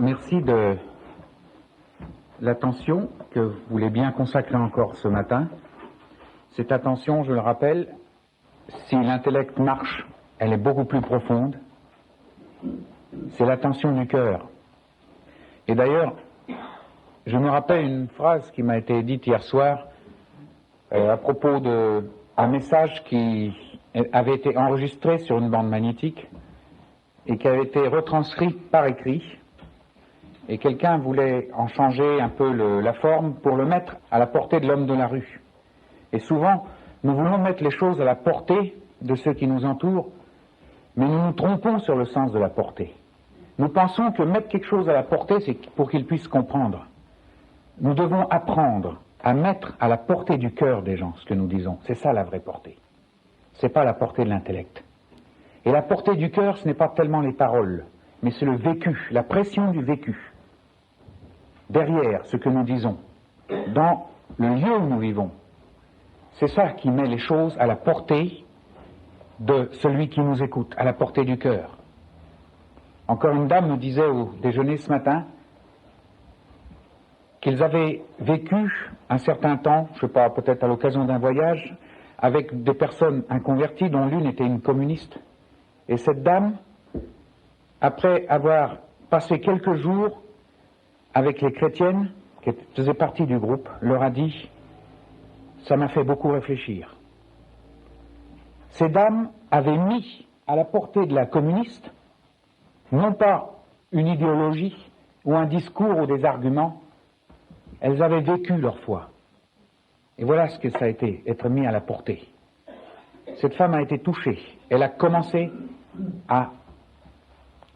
Merci de l'attention que vous voulez bien consacrer encore ce matin. Cette attention, je le rappelle, si l'intellect marche, elle est beaucoup plus profonde. C'est l'attention du cœur. Et d'ailleurs, je me rappelle une phrase qui m'a été dite hier soir à propos d'un message qui avait été enregistré sur une bande magnétique et qui avait été retranscrit par écrit. Et quelqu'un voulait en changer un peu la forme pour le mettre à la portée de l'homme de la rue. Et souvent, nous voulons mettre les choses à la portée de ceux qui nous entourent, mais nous nous trompons sur le sens de la portée. Nous pensons que mettre quelque chose à la portée, c'est pour qu'ils puissent comprendre. Nous devons apprendre à mettre à la portée du cœur des gens ce que nous disons. C'est ça la vraie portée. C'est pas la portée de l'intellect. Et la portée du cœur, ce n'est pas tellement les paroles, mais c'est le vécu, la pression du vécu. Derrière ce que nous disons, dans le lieu où nous vivons, c'est ça qui met les choses à la portée de celui qui nous écoute, à la portée du cœur. Encore une dame me disait au déjeuner ce matin qu'ils avaient vécu un certain temps, je ne sais pas, peut-être à l'occasion d'un voyage, avec des personnes inconverties dont l'une était une communiste. Et cette dame, après avoir passé quelques jours avec les chrétiennes, qui faisaient partie du groupe, leur a dit « Ça m'a fait beaucoup réfléchir ». Ces dames avaient mis à la portée de la communiste, non pas une idéologie ou un discours ou des arguments, elles avaient vécu leur foi. Et voilà ce que ça a été, être mis à la portée. Cette femme a été touchée. Elle a commencé à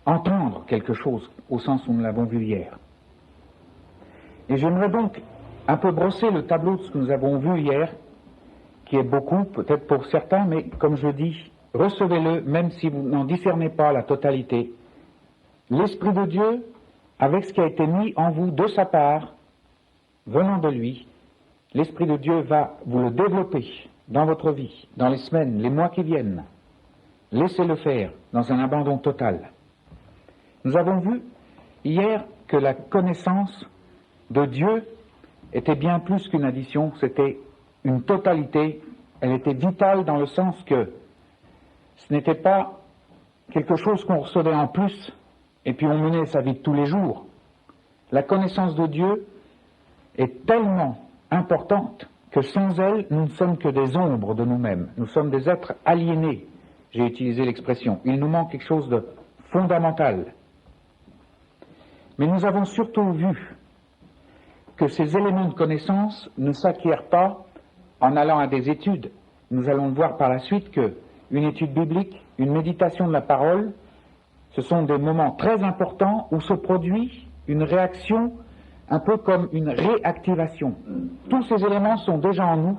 entendre quelque chose, au sens où nous l'avons vu hier. Et j'aimerais donc un peu brosser le tableau de ce que nous avons vu hier, qui est beaucoup, peut-être pour certains, mais comme je dis, recevez-le, même si vous n'en discernez pas la totalité. L'Esprit de Dieu, avec ce qui a été mis en vous de sa part, venant de lui, l'Esprit de Dieu va vous le développer dans votre vie, dans les semaines, les mois qui viennent. Laissez-le faire dans un abandon total. Nous avons vu hier que la connaissance de Dieu était bien plus qu'une addition, c'était une totalité, elle était vitale dans le sens que ce n'était pas quelque chose qu'on recevait en plus et puis on menait sa vie de tous les jours. La connaissance de Dieu est tellement importante que sans elle, nous ne sommes que des ombres de nous-mêmes. Nous sommes des êtres aliénés, j'ai utilisé l'expression. Il nous manque quelque chose de fondamental. Mais nous avons surtout vu que ces éléments de connaissance ne s'acquièrent pas en allant à des études. Nous allons voir par la suite que une étude biblique, une méditation de la parole, ce sont des moments très importants où se produit une réaction un peu comme une réactivation. Tous ces éléments sont déjà en nous.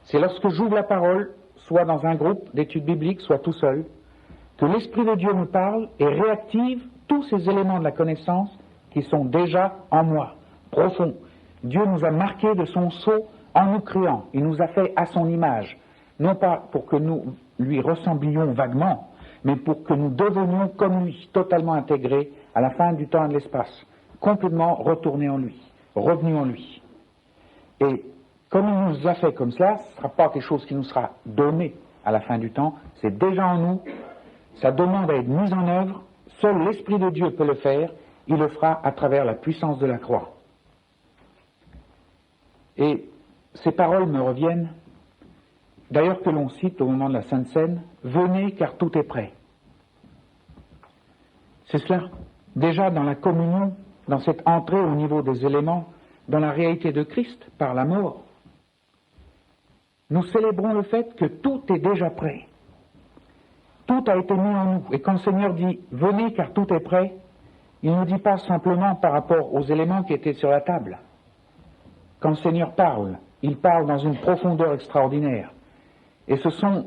C'est lorsque j'ouvre la parole, soit dans un groupe d'études bibliques, soit tout seul, que l'Esprit de Dieu me parle et réactive tous ces éléments de la connaissance qui sont déjà en moi, profonds. Dieu nous a marqués de son sceau en nous créant. Il nous a fait à son image, non pas pour que nous lui ressemblions vaguement, mais pour que nous devenions comme lui, totalement intégrés à la fin du temps et de l'espace, complètement retournés en lui, revenus en lui. Et comme il nous a fait comme cela, ce ne sera pas quelque chose qui nous sera donné à la fin du temps, c'est déjà en nous, ça demande à être mis en œuvre, seul l'Esprit de Dieu peut le faire, il le fera à travers la puissance de la croix. Et ces paroles me reviennent, d'ailleurs que l'on cite au moment de la Sainte Seine, « Venez car tout est prêt ». C'est cela, déjà dans la communion, dans cette entrée au niveau des éléments, dans la réalité de Christ par la mort. Nous célébrons le fait que tout est déjà prêt. Tout a été mis en nous. Et quand le Seigneur dit « Venez car tout est prêt », il ne dit pas simplement par rapport aux éléments qui étaient sur la table. Quand le Seigneur parle, il parle dans une profondeur extraordinaire. Et ce sont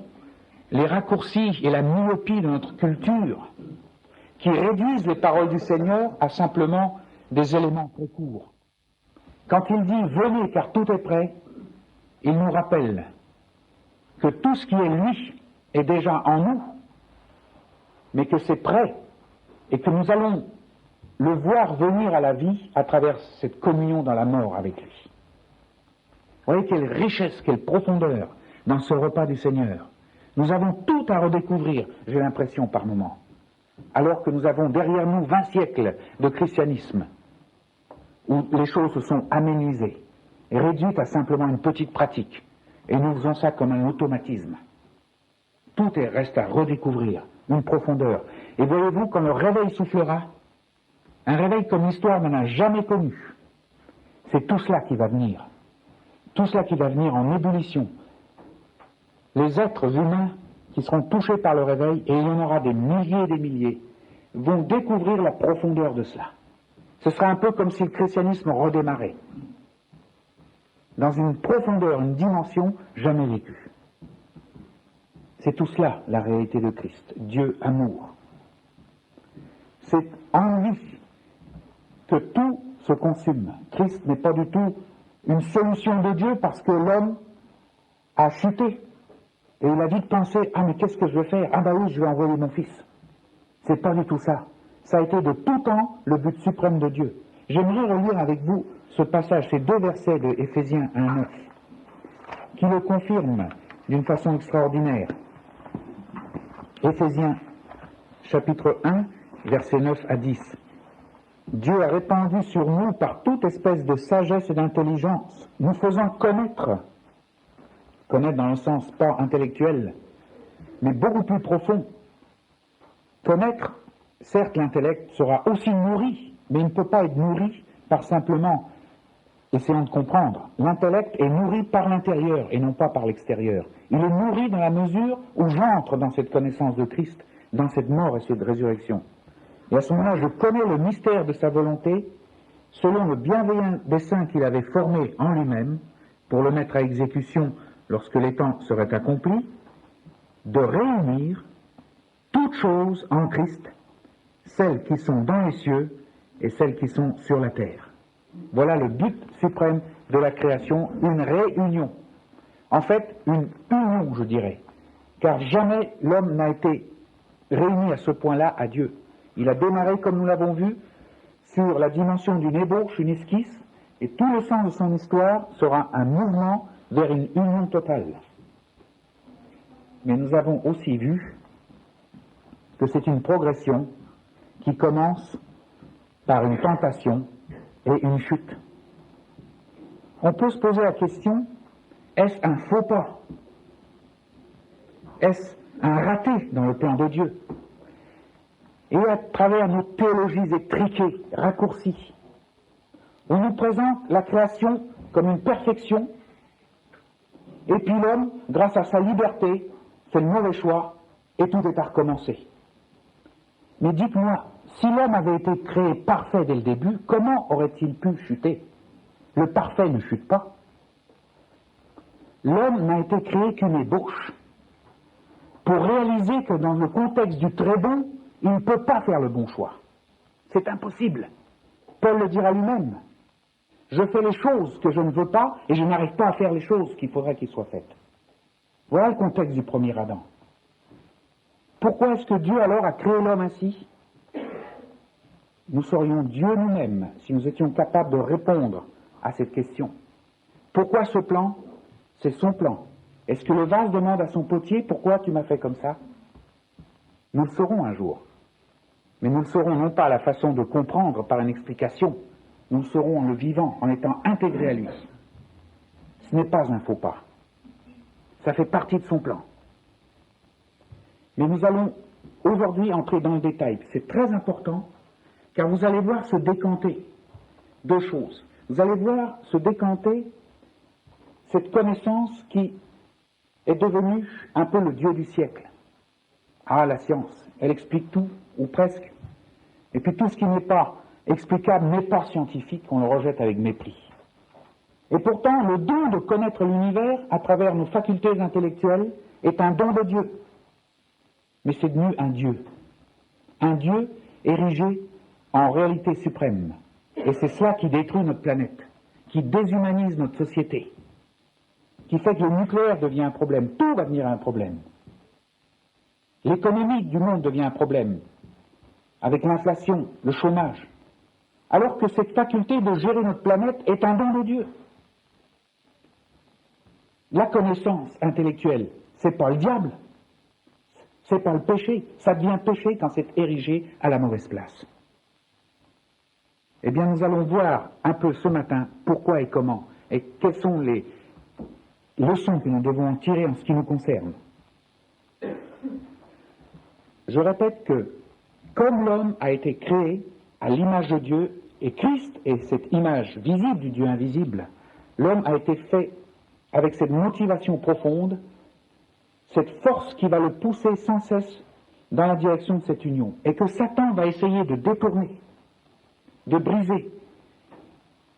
les raccourcis et la myopie de notre culture qui réduisent les paroles du Seigneur à simplement des éléments très courts. Quand il dit « Venez car tout est prêt », il nous rappelle que tout ce qui est lui est déjà en nous, mais que c'est prêt et que nous allons le voir venir à la vie à travers cette communion dans la mort avec lui. Vous voyez quelle richesse, quelle profondeur dans ce repas du Seigneur. Nous avons tout à redécouvrir, j'ai l'impression par moments, alors que nous avons derrière nous 20 siècles de christianisme, où les choses se sont aménisées, et réduites à simplement une petite pratique, et nous faisons ça comme un automatisme. Tout reste à redécouvrir, une profondeur. Et voyez-vous, quand le réveil soufflera, un réveil comme l'histoire n'en a jamais connu, c'est tout cela qui va venir. Tout cela qui va venir en ébullition. Les êtres humains qui seront touchés par le réveil, et il y en aura des milliers et des milliers, vont découvrir la profondeur de cela. Ce sera un peu comme si le christianisme redémarrait, dans une profondeur, une dimension jamais vécue. C'est tout cela, la réalité de Christ, Dieu amour. C'est en lui que tout se consume. Christ n'est pas du tout une solution de Dieu parce que l'homme a chuté. Et il a dit de penser, ah mais qu'est-ce que je vais faire? Ah bah oui, je vais envoyer mon fils. C'est pas du tout ça. Ça a été de tout temps le but suprême de Dieu. J'aimerais relire avec vous ce passage, ces 2 versets de Éphésiens 1:9, qui le confirment d'une façon extraordinaire. Éphésiens chapitre 1, versets 9 à 10. Dieu a répandu sur nous par toute espèce de sagesse et d'intelligence, nous faisant connaître dans le sens pas intellectuel, mais beaucoup plus profond. Connaître, certes l'intellect sera aussi nourri, mais il ne peut pas être nourri par simplement essayant de comprendre. L'intellect est nourri par l'intérieur et non pas par l'extérieur. Il est nourri dans la mesure où j'entre dans cette connaissance de Christ, dans cette mort et cette résurrection. Et à ce moment-là, je connais le mystère de sa volonté, selon le bienveillant dessein qu'il avait formé en lui-même, pour le mettre à exécution lorsque les temps seraient accomplis, de réunir toutes choses en Christ, celles qui sont dans les cieux et celles qui sont sur la terre. Voilà le but suprême de la création, une réunion. En fait, une union, je dirais, car jamais l'homme n'a été réuni à ce point-là à Dieu. Il a démarré, comme nous l'avons vu, sur la dimension d'une ébauche, une esquisse, et tout le sens de son histoire sera un mouvement vers une union totale. Mais nous avons aussi vu que c'est une progression qui commence par une tentation et une chute. On peut se poser la question, est-ce un faux pas? Est-ce un raté dans le plan de Dieu? Et à travers nos théologies étriquées, raccourcies, on nous présente la création comme une perfection, et puis l'homme, grâce à sa liberté, fait le mauvais choix, et tout est à recommencer. Mais dites-moi, si l'homme avait été créé parfait dès le début, comment aurait-il pu chuter? Le parfait ne chute pas. L'homme n'a été créé qu'une ébauche, pour réaliser que dans le contexte du très bon, il ne peut pas faire le bon choix. C'est impossible. Paul le dira lui-même. Je fais les choses que je ne veux pas et je n'arrive pas à faire les choses qu'il faudrait qu'ils soient faites. Voilà le contexte du premier Adam. Pourquoi est-ce que Dieu alors a créé l'homme ainsi? Nous serions Dieu nous-mêmes si nous étions capables de répondre à cette question. Pourquoi ce plan? C'est son plan. Est-ce que le vase demande à son potier, pourquoi tu m'as fait comme ça? Nous le saurons un jour. Mais nous le saurons non pas à la façon de comprendre par une explication, nous le saurons en le vivant, en étant intégrés à lui. Ce n'est pas un faux pas. Ça fait partie de son plan. Mais nous allons aujourd'hui entrer dans le détail. C'est très important, car vous allez voir se décanter 2 choses. Vous allez voir se décanter cette connaissance qui est devenue un peu le Dieu du siècle. Ah, la science, elle explique tout, ou presque. Et puis tout ce qui n'est pas explicable n'est pas scientifique, on le rejette avec mépris. Et pourtant, le don de connaître l'univers à travers nos facultés intellectuelles est un don de Dieu. Mais c'est devenu un Dieu érigé en réalité suprême. Et c'est cela qui détruit notre planète, qui déshumanise notre société, qui fait que le nucléaire devient un problème. Tout va devenir un problème. L'économie du monde devient un problème, avec l'inflation, le chômage. alors que cette faculté de gérer notre planète est un don de Dieu. La connaissance intellectuelle, c'est pas le diable, c'est pas le péché, ça devient péché quand c'est érigé à la mauvaise place. Eh bien, nous allons voir un peu ce matin pourquoi et comment, et quelles sont les leçons que nous devons en tirer en ce qui nous concerne. Je répète que, comme l'homme a été créé à l'image de Dieu, et Christ est cette image visible du Dieu invisible, l'homme a été fait avec cette motivation profonde, cette force qui va le pousser sans cesse dans la direction de cette union, et que Satan va essayer de détourner, de briser,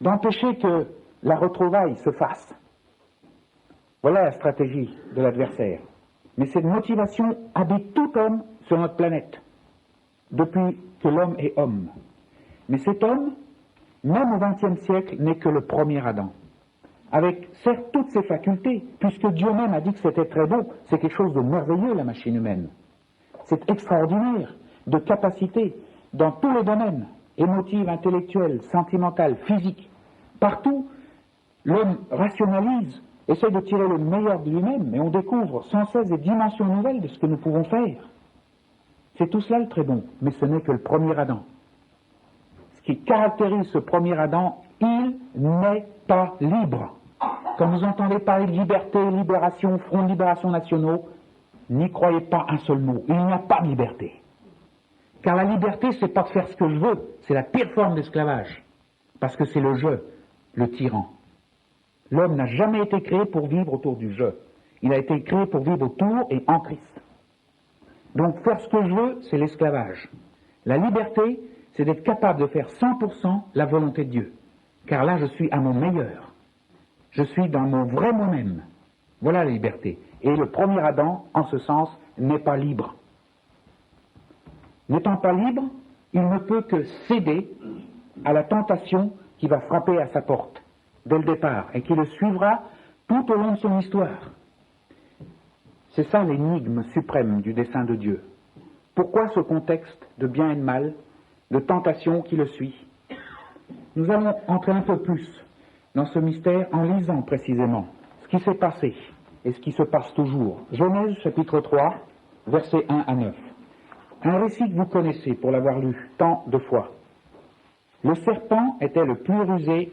d'empêcher que la retrouvaille se fasse. Voilà la stratégie de l'adversaire. Mais cette motivation habite tout homme sur notre planète, depuis que l'homme est homme. Mais cet homme, même au XXe siècle, n'est que le premier Adam. Avec certes toutes ses facultés, puisque Dieu même a dit que c'était très beau, c'est quelque chose de merveilleux la machine humaine. C'est extraordinaire de capacité dans tous les domaines, émotifs, intellectuels, sentimentaux, physiques. Partout, l'homme rationalise, essaie de tirer le meilleur de lui-même, et on découvre sans cesse des dimensions nouvelles de ce que nous pouvons faire. C'est tout cela le très bon, mais ce n'est que le premier Adam. Ce qui caractérise ce premier Adam, il n'est pas libre. Quand vous entendez parler de liberté, libération, front de libération nationaux, n'y croyez pas un seul mot. Il n'y a pas de liberté. Car la liberté, c'est pas de faire ce que je veux, c'est la pire forme d'esclavage. Parce que c'est le je, le tyran. L'homme n'a jamais été créé pour vivre autour du je. Il a été créé pour vivre autour et en Christ. Donc faire ce que je veux, c'est l'esclavage. La liberté, c'est d'être capable de faire 100% la volonté de Dieu. Car là, je suis à mon meilleur. Je suis dans mon vrai moi-même. Voilà la liberté. Et le premier Adam, en ce sens, n'est pas libre. N'étant pas libre, il ne peut que céder à la tentation qui va frapper à sa porte, dès le départ, et qui le suivra tout au long de son histoire. C'est ça l'énigme suprême du dessein de Dieu. Pourquoi ce contexte de bien et de mal, de tentation qui le suit? Nous allons entrer un peu plus dans ce mystère en lisant précisément ce qui s'est passé et ce qui se passe toujours. Genèse chapitre 3, versets 1 à 9. Un récit que vous connaissez pour l'avoir lu tant de fois. Le serpent était le plus rusé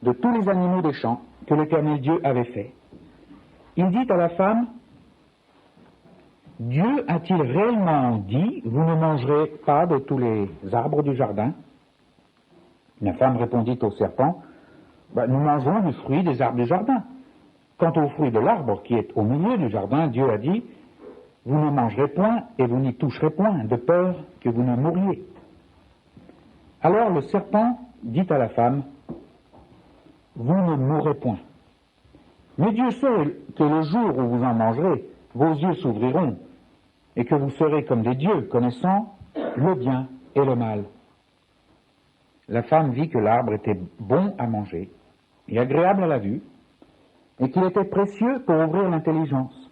de tous les animaux des champs que l'Éternel Dieu avait fait. Il dit à la femme, « Dieu a-t-il réellement dit, vous ne mangerez pas de tous les arbres du jardin ?» La femme répondit au serpent, « Nous mangeons du fruit des arbres du jardin. Quant au fruit de l'arbre qui est au milieu du jardin, Dieu a dit, « Vous ne mangerez point et vous n'y toucherez point, de peur que vous ne mouriez. » Alors le serpent dit à la femme, « Vous ne mourrez point. Mais Dieu sait que le jour où vous en mangerez, vos yeux s'ouvriront, et que vous serez comme des dieux, connaissant le bien et le mal. » La femme vit que l'arbre était bon à manger, et agréable à la vue, et qu'il était précieux pour ouvrir l'intelligence.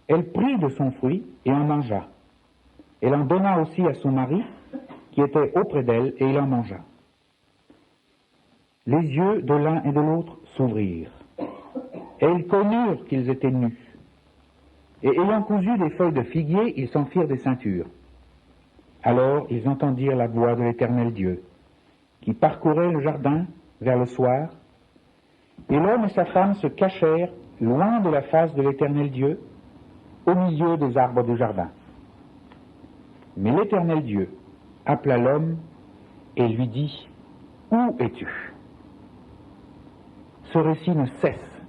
Elle prit de son fruit et en mangea. Elle en donna aussi à son mari, qui était auprès d'elle, et il en mangea. Les yeux de l'un et de l'autre s'ouvrirent, et ils connurent qu'ils étaient nus. Et ayant cousu des feuilles de figuier, ils s'en firent des ceintures. Alors ils entendirent la voix de l'Éternel Dieu, qui parcourait le jardin vers le soir, et l'homme et sa femme se cachèrent loin de la face de l'Éternel Dieu, au milieu des arbres du jardin. Mais l'Éternel Dieu appela l'homme et lui dit, « Où es-tu » Ce récit ne cesse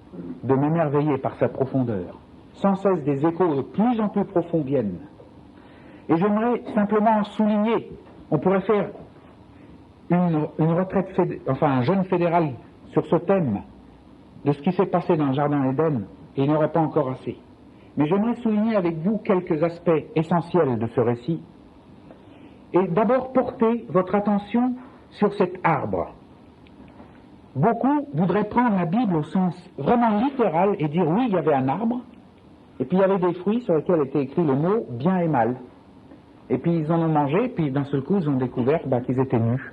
de m'émerveiller par sa profondeur. Sans cesse des échos de plus en plus profonds viennent. Et j'aimerais simplement souligner, on pourrait faire une retraite, un jeûne fédéral sur ce thème de ce qui s'est passé dans le jardin d'Éden, et il n'y aurait pas encore assez. Mais j'aimerais souligner avec vous quelques aspects essentiels de ce récit, et d'abord porter votre attention sur cet arbre. Beaucoup voudraient prendre la Bible au sens vraiment littéral et dire oui, il y avait un arbre, et puis il y avait des fruits sur lesquels était écrit le mot bien et mal. Et puis ils en ont mangé, puis d'un seul coup ils ont découvert qu'ils étaient nus.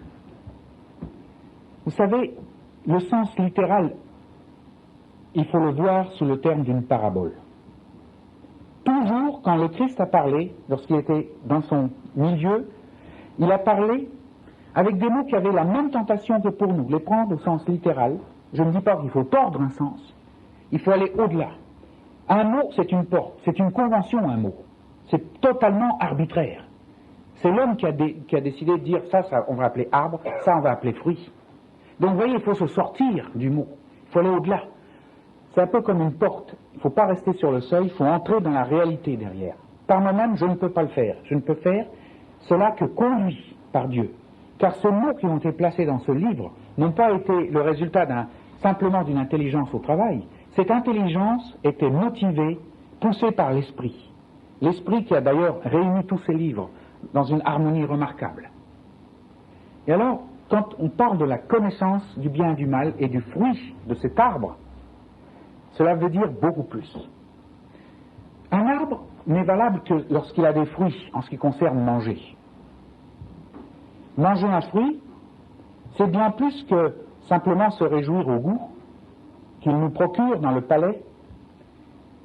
Vous savez, le sens littéral, il faut le voir sous le terme d'une parabole. Toujours, quand le Christ a parlé, lorsqu'il était dans son milieu, il a parlé avec des mots qui avaient la même tentation que pour nous, les prendre au sens littéral. Je ne dis pas qu'il faut tordre un sens, il faut aller au-delà. Un mot, c'est une porte, c'est une convention, un mot. C'est totalement arbitraire. C'est l'homme qui a décidé de dire ça, on va appeler arbre, ça, on va appeler fruit. Donc, vous voyez, il faut se sortir du mot, il faut aller au-delà. C'est un peu comme une porte, il ne faut pas rester sur le seuil, il faut entrer dans la réalité derrière. Par moi-même, je ne peux pas le faire. Je ne peux faire cela que conduit par Dieu. Car ces mots qui ont été placés dans ce livre n'ont pas été le résultat simplement d'une intelligence au travail. Cette intelligence était motivée, poussée par l'Esprit. L'Esprit qui a d'ailleurs réuni tous ces livres dans une harmonie remarquable. Et alors, quand on parle de la connaissance du bien et du mal et du fruit de cet arbre, cela veut dire beaucoup plus. Un arbre n'est valable que lorsqu'il a des fruits en ce qui concerne manger. Manger un fruit, c'est bien plus que simplement se réjouir au goût qu'il nous procure dans le palais.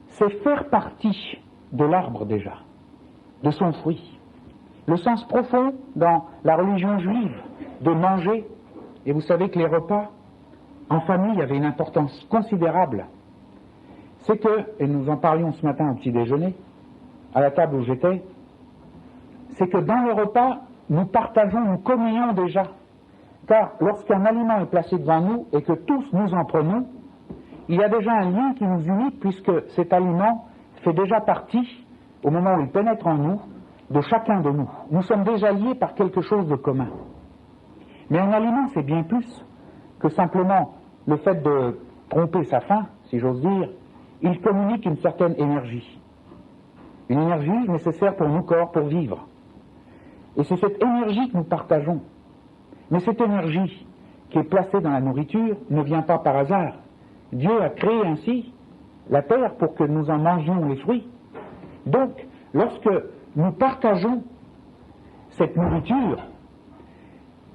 C'est faire partie de l'arbre déjà, de son fruit. Le sens profond dans la religion juive de manger, et vous savez que les repas en famille avaient une importance considérable. C'est que, et nous en parlions ce matin au petit déjeuner, à la table où j'étais, c'est que dans le repas, nous partageons, nous communions déjà. Car lorsqu'un aliment est placé devant nous et que tous nous en prenons, il y a déjà un lien qui nous unit puisque cet aliment fait déjà partie, au moment où il pénètre en nous, de chacun de nous. Nous sommes déjà liés par quelque chose de commun. Mais un aliment, c'est bien plus que simplement le fait de tromper sa faim, si j'ose dire. Il communique une certaine énergie. Une énergie nécessaire pour nos corps, pour vivre. Et c'est cette énergie que nous partageons. Mais cette énergie qui est placée dans la nourriture ne vient pas par hasard. Dieu a créé ainsi la terre pour que nous en mangions les fruits. Donc, lorsque nous partageons cette nourriture,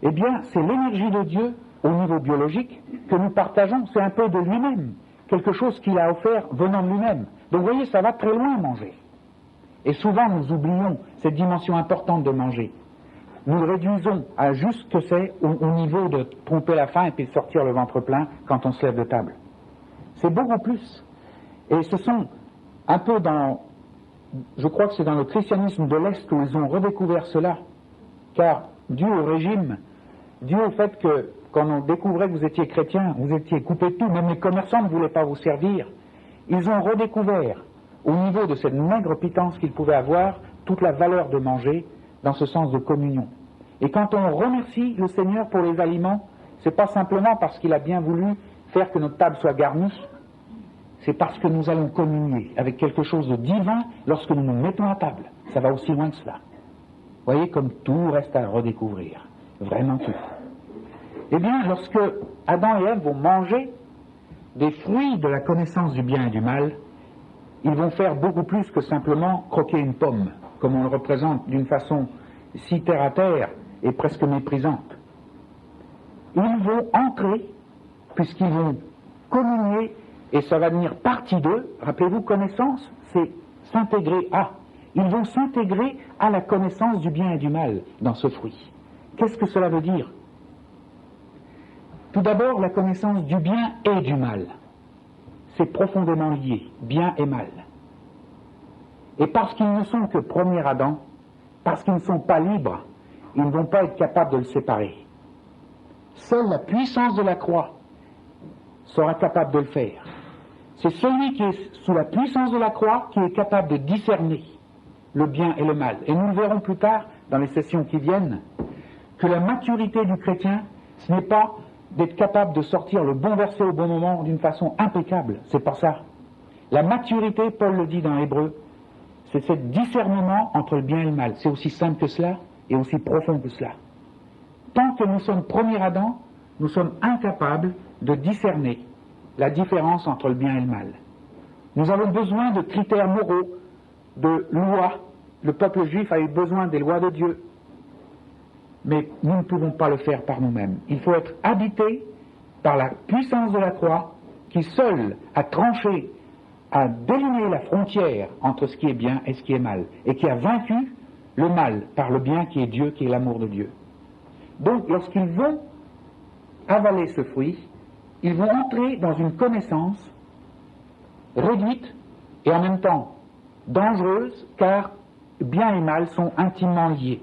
eh bien, c'est l'énergie de Dieu au niveau biologique que nous partageons. C'est un peu de lui-même, quelque chose qu'il a offert venant de lui-même. Donc, vous voyez, ça va très loin manger. Et souvent, nous oublions cette dimension importante de manger. Nous le réduisons à juste ce que c'est au niveau de tromper la faim et puis de sortir le ventre plein quand on se lève de table. C'est beaucoup plus. Et ce sont un peu je crois que c'est dans le christianisme de l'Est où ils ont redécouvert cela. Car dû au régime, dû au fait que quand on découvrait que vous étiez chrétien, vous étiez coupé de tout, même les commerçants ne voulaient pas vous servir, ils ont redécouvert au niveau de cette maigre pitance qu'ils pouvaient avoir, toute la valeur de manger dans ce sens de communion. Et quand on remercie le Seigneur pour les aliments, c'est pas simplement parce qu'il a bien voulu faire que notre table soit garnie, c'est parce que nous allons communier avec quelque chose de divin lorsque nous nous mettons à table. Ça va aussi loin que cela. Vous voyez comme tout reste à redécouvrir, vraiment tout. Eh bien, lorsque Adam et Ève vont manger des fruits de la connaissance du bien et du mal, ils vont faire beaucoup plus que simplement croquer une pomme, comme on le représente d'une façon si terre-à-terre et presque méprisante. Ils vont entrer, puisqu'ils vont communier, et ça va devenir partie d'eux. Rappelez-vous, connaissance, c'est s'intégrer à. Ils vont s'intégrer à la connaissance du bien et du mal dans ce fruit. Qu'est-ce que cela veut dire? Tout d'abord, la connaissance du bien et du mal. C'est profondément lié, bien et mal. Et parce qu'ils ne sont que premier Adam, parce qu'ils ne sont pas libres, ils ne vont pas être capables de le séparer. Seule la puissance de la croix sera capable de le faire. C'est celui qui est sous la puissance de la croix qui est capable de discerner le bien et le mal. Et nous le verrons plus tard, dans les sessions qui viennent, que la maturité du chrétien, ce n'est pas d'être capable de sortir le bon verset au bon moment d'une façon impeccable. C'est pas ça. La maturité, Paul le dit dans Hébreux, c'est ce discernement entre le bien et le mal. C'est aussi simple que cela et aussi profond que cela. Tant que nous sommes premier Adam, nous sommes incapables de discerner la différence entre le bien et le mal. Nous avons besoin de critères moraux, de lois le peuple juif a eu besoin des lois de Dieu. Mais nous ne pouvons pas le faire par nous-mêmes. Il faut être habité par la puissance de la croix qui seule a tranché, a délimé la frontière entre ce qui est bien et ce qui est mal, et qui a vaincu le mal par le bien qui est Dieu, qui est l'amour de Dieu. Donc, lorsqu'ils vont avaler ce fruit, ils vont entrer dans une connaissance réduite et en même temps dangereuse, car bien et mal sont intimement liés.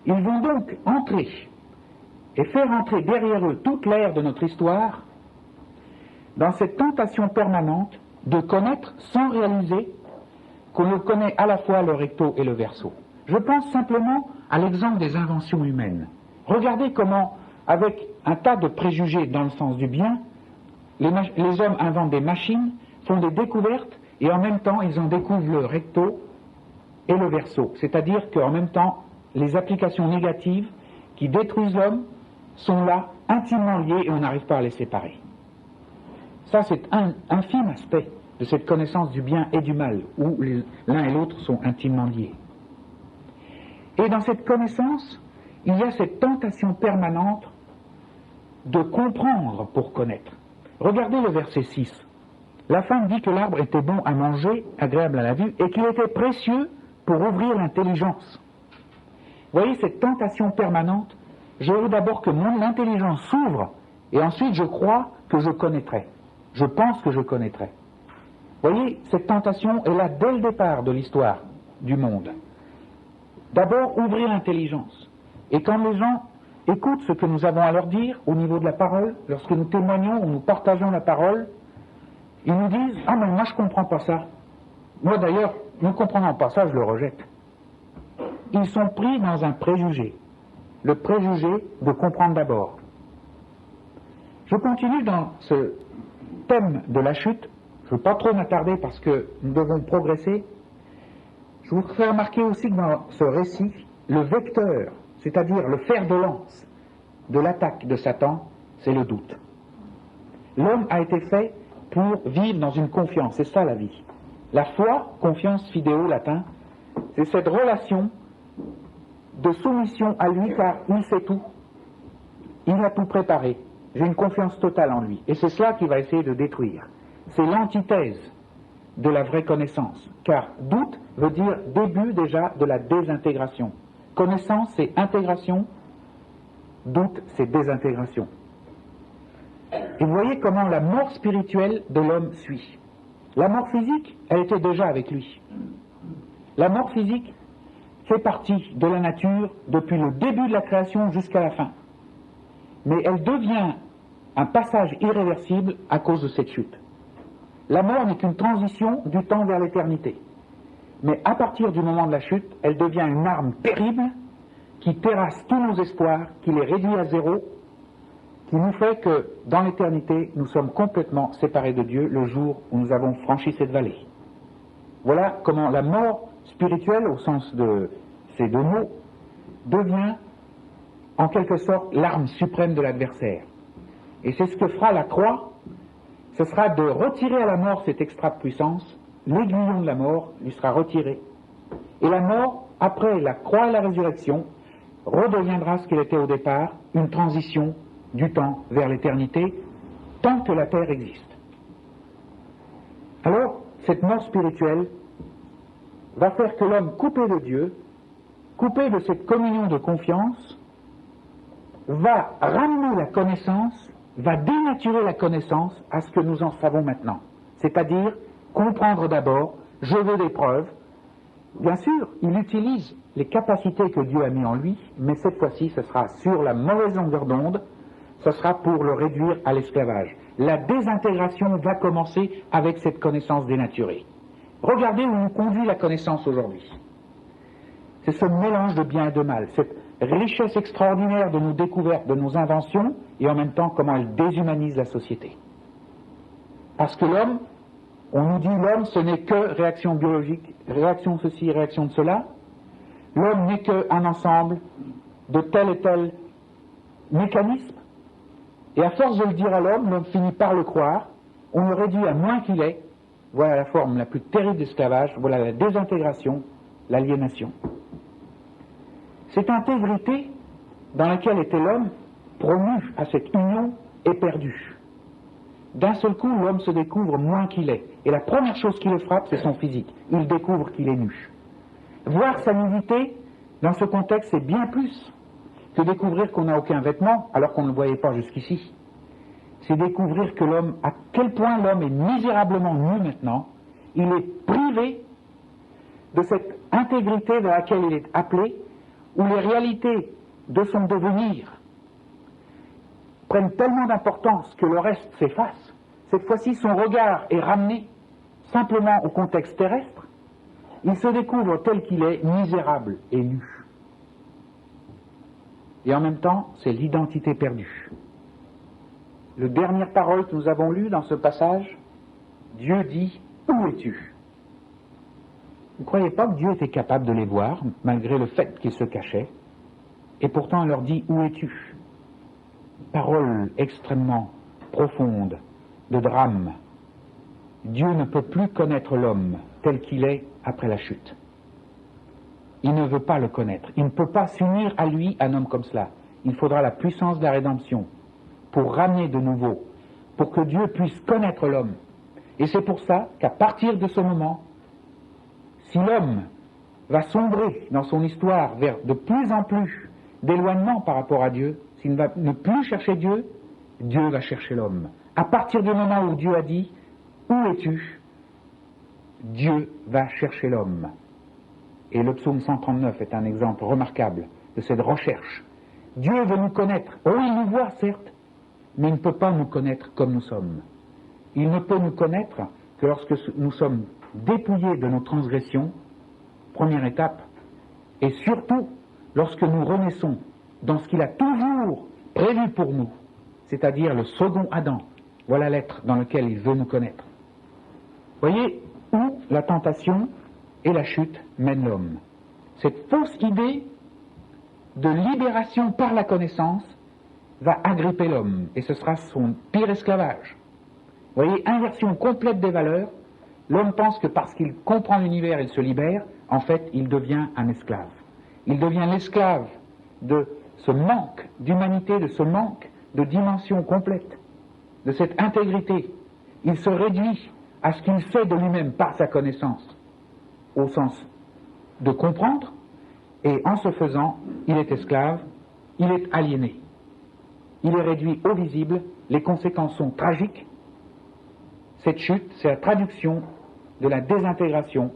Ils vont donc entrer et faire entrer derrière eux toute l'ère de notre histoire dans cette tentation permanente de connaître sans réaliser qu'on le connaît à la fois le recto et le verso. Je pense simplement à l'exemple des inventions humaines. Regardez comment, avec un tas de préjugés dans le sens du bien, les hommes inventent des machines, font des découvertes, et en même temps, ils en découvrent le recto et le verso. C'est-à-dire qu'en même temps, les applications négatives qui détruisent l'homme sont là, intimement liées, et on n'arrive pas à les séparer. Ça, c'est un infime aspect de cette connaissance du bien et du mal, où l'un et l'autre sont intimement liés. Et dans cette connaissance, il y a cette tentation permanente de comprendre pour connaître. Regardez le verset 6. La femme dit que l'arbre était bon à manger, agréable à la vue, et qu'il était précieux pour ouvrir l'intelligence. Vous voyez cette tentation permanente? Je veux d'abord que mon intelligence s'ouvre, et ensuite je crois que je connaîtrai. Je pense que je connaîtrai. Vous voyez, cette tentation est là dès le départ de l'histoire du monde. D'abord, ouvrir l'intelligence. Et quand les gens écoutent ce que nous avons à leur dire au niveau de la parole, lorsque nous témoignons ou nous partageons la parole, ils nous disent « Ah, mais moi je ne comprends pas ça. Moi d'ailleurs, ne comprenant pas ça, je le rejette. » Ils sont pris dans un préjugé. Le préjugé de comprendre d'abord. Je continue dans ce thème de la chute. Je ne veux pas trop m'attarder parce que nous devons progresser. Je vous fais remarquer aussi que dans ce récit, le vecteur, c'est-à-dire le fer de lance de l'attaque de Satan, c'est le doute. L'homme a été fait pour vivre dans une confiance, c'est ça la vie. La foi, confiance fidéo latin, c'est cette relation de soumission à lui car il sait tout. Il a tout préparé. J'ai une confiance totale en lui. Et c'est cela qu'il va essayer de détruire. C'est l'antithèse de la vraie connaissance. Car doute veut dire début déjà de la désintégration. Connaissance, c'est intégration. Doute, c'est désintégration. Et vous voyez comment la mort spirituelle de l'homme suit. La mort physique, elle était déjà avec lui. La mort physique fait partie de la nature depuis le début de la création jusqu'à la fin. Mais elle devient un passage irréversible à cause de cette chute. La mort n'est qu'une transition du temps vers l'éternité. Mais à partir du moment de la chute, elle devient une arme terrible qui terrasse tous nos espoirs, qui les réduit à zéro, qui nous fait que dans l'éternité, nous sommes complètement séparés de Dieu le jour où nous avons franchi cette vallée. Voilà comment la mort spirituelle, au sens de ces deux mots, devient en quelque sorte l'arme suprême de l'adversaire. Et c'est ce que fera la croix, ce sera de retirer à la mort cette extra puissance, l'aiguillon de la mort lui sera retiré. Et la mort, après la croix et la résurrection, redeviendra ce qu'elle était au départ, une transition du temps vers l'éternité, tant que la terre existe. Alors, cette mort spirituelle va faire que l'homme coupé de Dieu, coupé de cette communion de confiance, va ramener la connaissance, va dénaturer la connaissance à ce que nous en savons maintenant. C'est-à-dire comprendre d'abord, je veux des preuves. Bien sûr, il utilise les capacités que Dieu a mis en lui, mais cette fois-ci, ce sera sur la mauvaise longueur d'onde, ce sera pour le réduire à l'esclavage. La désintégration va commencer avec cette connaissance dénaturée. Regardez où nous conduit la connaissance aujourd'hui. C'est ce mélange de bien et de mal, cette richesse extraordinaire de nos découvertes, de nos inventions, et en même temps comment elle déshumanise la société. Parce que l'homme, on nous dit l'homme ce n'est que réaction biologique, réaction de ceci, réaction de cela. L'homme n'est qu'un ensemble de tel et tel mécanisme. Et à force de le dire à l'homme, l'homme finit par le croire, on le réduit à moins qu'il est, Voilà la forme la plus terrible d'esclavage, voilà la désintégration, l'aliénation. Cette intégrité dans laquelle était l'homme, promu à cette union, est perdue. D'un seul coup, l'homme se découvre moins qu'il est. Et la première chose qui le frappe, c'est son physique. Il découvre qu'il est nu. Voir sa nudité, dans ce contexte, c'est bien plus que découvrir qu'on n'a aucun vêtement, alors qu'on ne le voyait pas jusqu'ici. C'est découvrir que l'homme, à quel point l'homme est misérablement nu maintenant, il est privé de cette intégrité vers laquelle il est appelé, où les réalités de son devenir prennent tellement d'importance que le reste s'efface. Cette fois-ci, son regard est ramené simplement au contexte terrestre. Il se découvre tel qu'il est, misérable et nu. Et en même temps, c'est l'identité perdue. La dernière parole que nous avons lue dans ce passage, Dieu dit « Où es-tu » Vous ne croyez pas que Dieu était capable de les voir, malgré le fait qu'ils se cachaient, et pourtant il leur dit « Où es-tu » Parole extrêmement profonde, de drame. Dieu ne peut plus connaître l'homme tel qu'il est après la chute. Il ne veut pas le connaître. Il ne peut pas s'unir à lui, un homme comme cela. Il faudra la puissance de la rédemption pour ramener de nouveau, pour que Dieu puisse connaître l'homme. Et c'est pour ça qu'à partir de ce moment, si l'homme va sombrer dans son histoire vers de plus en plus d'éloignement par rapport à Dieu, s'il ne va ne plus chercher Dieu, Dieu va chercher l'homme. À partir du moment où Dieu a dit « Où es-tu » Dieu va chercher l'homme. Et le psaume 139 est un exemple remarquable de cette recherche. Dieu veut nous connaître. Oh, il nous voit, certes, mais il ne peut pas nous connaître comme nous sommes. Il ne peut nous connaître que lorsque nous sommes dépouillés de nos transgressions, première étape, et surtout lorsque nous renaissons dans ce qu'il a toujours prévu pour nous, c'est-à-dire le second Adam. Voilà l'être dans lequel il veut nous connaître. Voyez où la tentation et la chute mènent l'homme. Cette fausse idée de libération par la connaissance va agripper l'homme, et ce sera son pire esclavage. Vous voyez, inversion complète des valeurs, l'homme pense que parce qu'il comprend l'univers, il se libère, en fait, il devient un esclave. Il devient l'esclave de ce manque d'humanité, de ce manque de dimension complète, de cette intégrité. Il se réduit à ce qu'il fait de lui-même par sa connaissance, au sens de comprendre, et en ce faisant, il est esclave, il est aliéné. Il est réduit au visible, les conséquences sont tragiques. Cette chute, c'est la traduction de la désintégration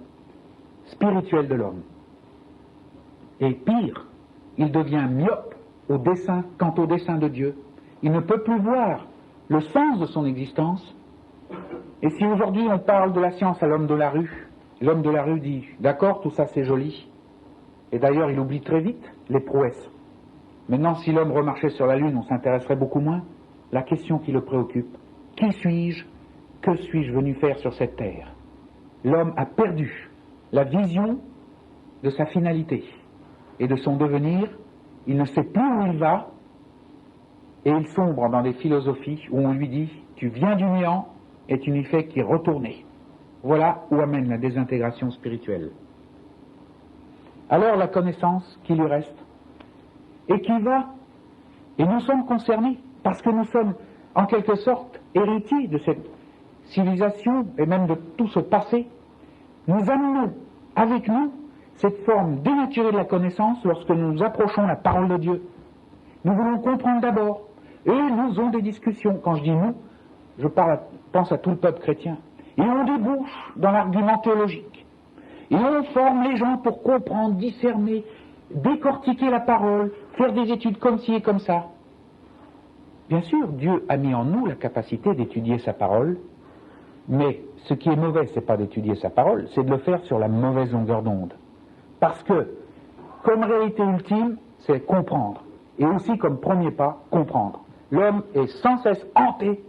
spirituelle de l'homme. Et pire, il devient myope quant au dessein de Dieu. Il ne peut plus voir le sens de son existence. Et si aujourd'hui on parle de la science à l'homme de la rue dit « D'accord, tout ça c'est joli ». Et d'ailleurs, il oublie très vite les prouesses. Maintenant, si l'homme remarchait sur la Lune, on s'intéresserait beaucoup moins. La question qui le préoccupe, qui suis-je? Que suis-je venu faire sur cette terre? L'homme a perdu la vision de sa finalité et de son devenir. Il ne sait plus où il va et il sombre dans des philosophies où on lui dit « Tu viens du néant et tu n'y fais qu'y retourner ». Voilà où amène la désintégration spirituelle. Alors la connaissance qui lui reste, et qui va, et nous sommes concernés, parce que nous sommes en quelque sorte héritiers de cette civilisation, et même de tout ce passé, nous amenons avec nous cette forme dénaturée de la connaissance lorsque nous approchons la parole de Dieu. Nous voulons comprendre d'abord, et nous avons des discussions. Quand je dis nous, je pense à tout le peuple chrétien. Et on débouche dans l'argument théologique. Et on forme les gens pour comprendre, discerner, décortiquer la parole, faire des études comme ci et comme ça. Bien sûr, Dieu a mis en nous la capacité d'étudier sa parole, mais ce qui est mauvais, c'est pas d'étudier sa parole, c'est de le faire sur la mauvaise longueur d'onde. Parce que, comme réalité ultime, c'est comprendre. Et aussi comme premier pas, comprendre. L'homme est sans cesse hanté,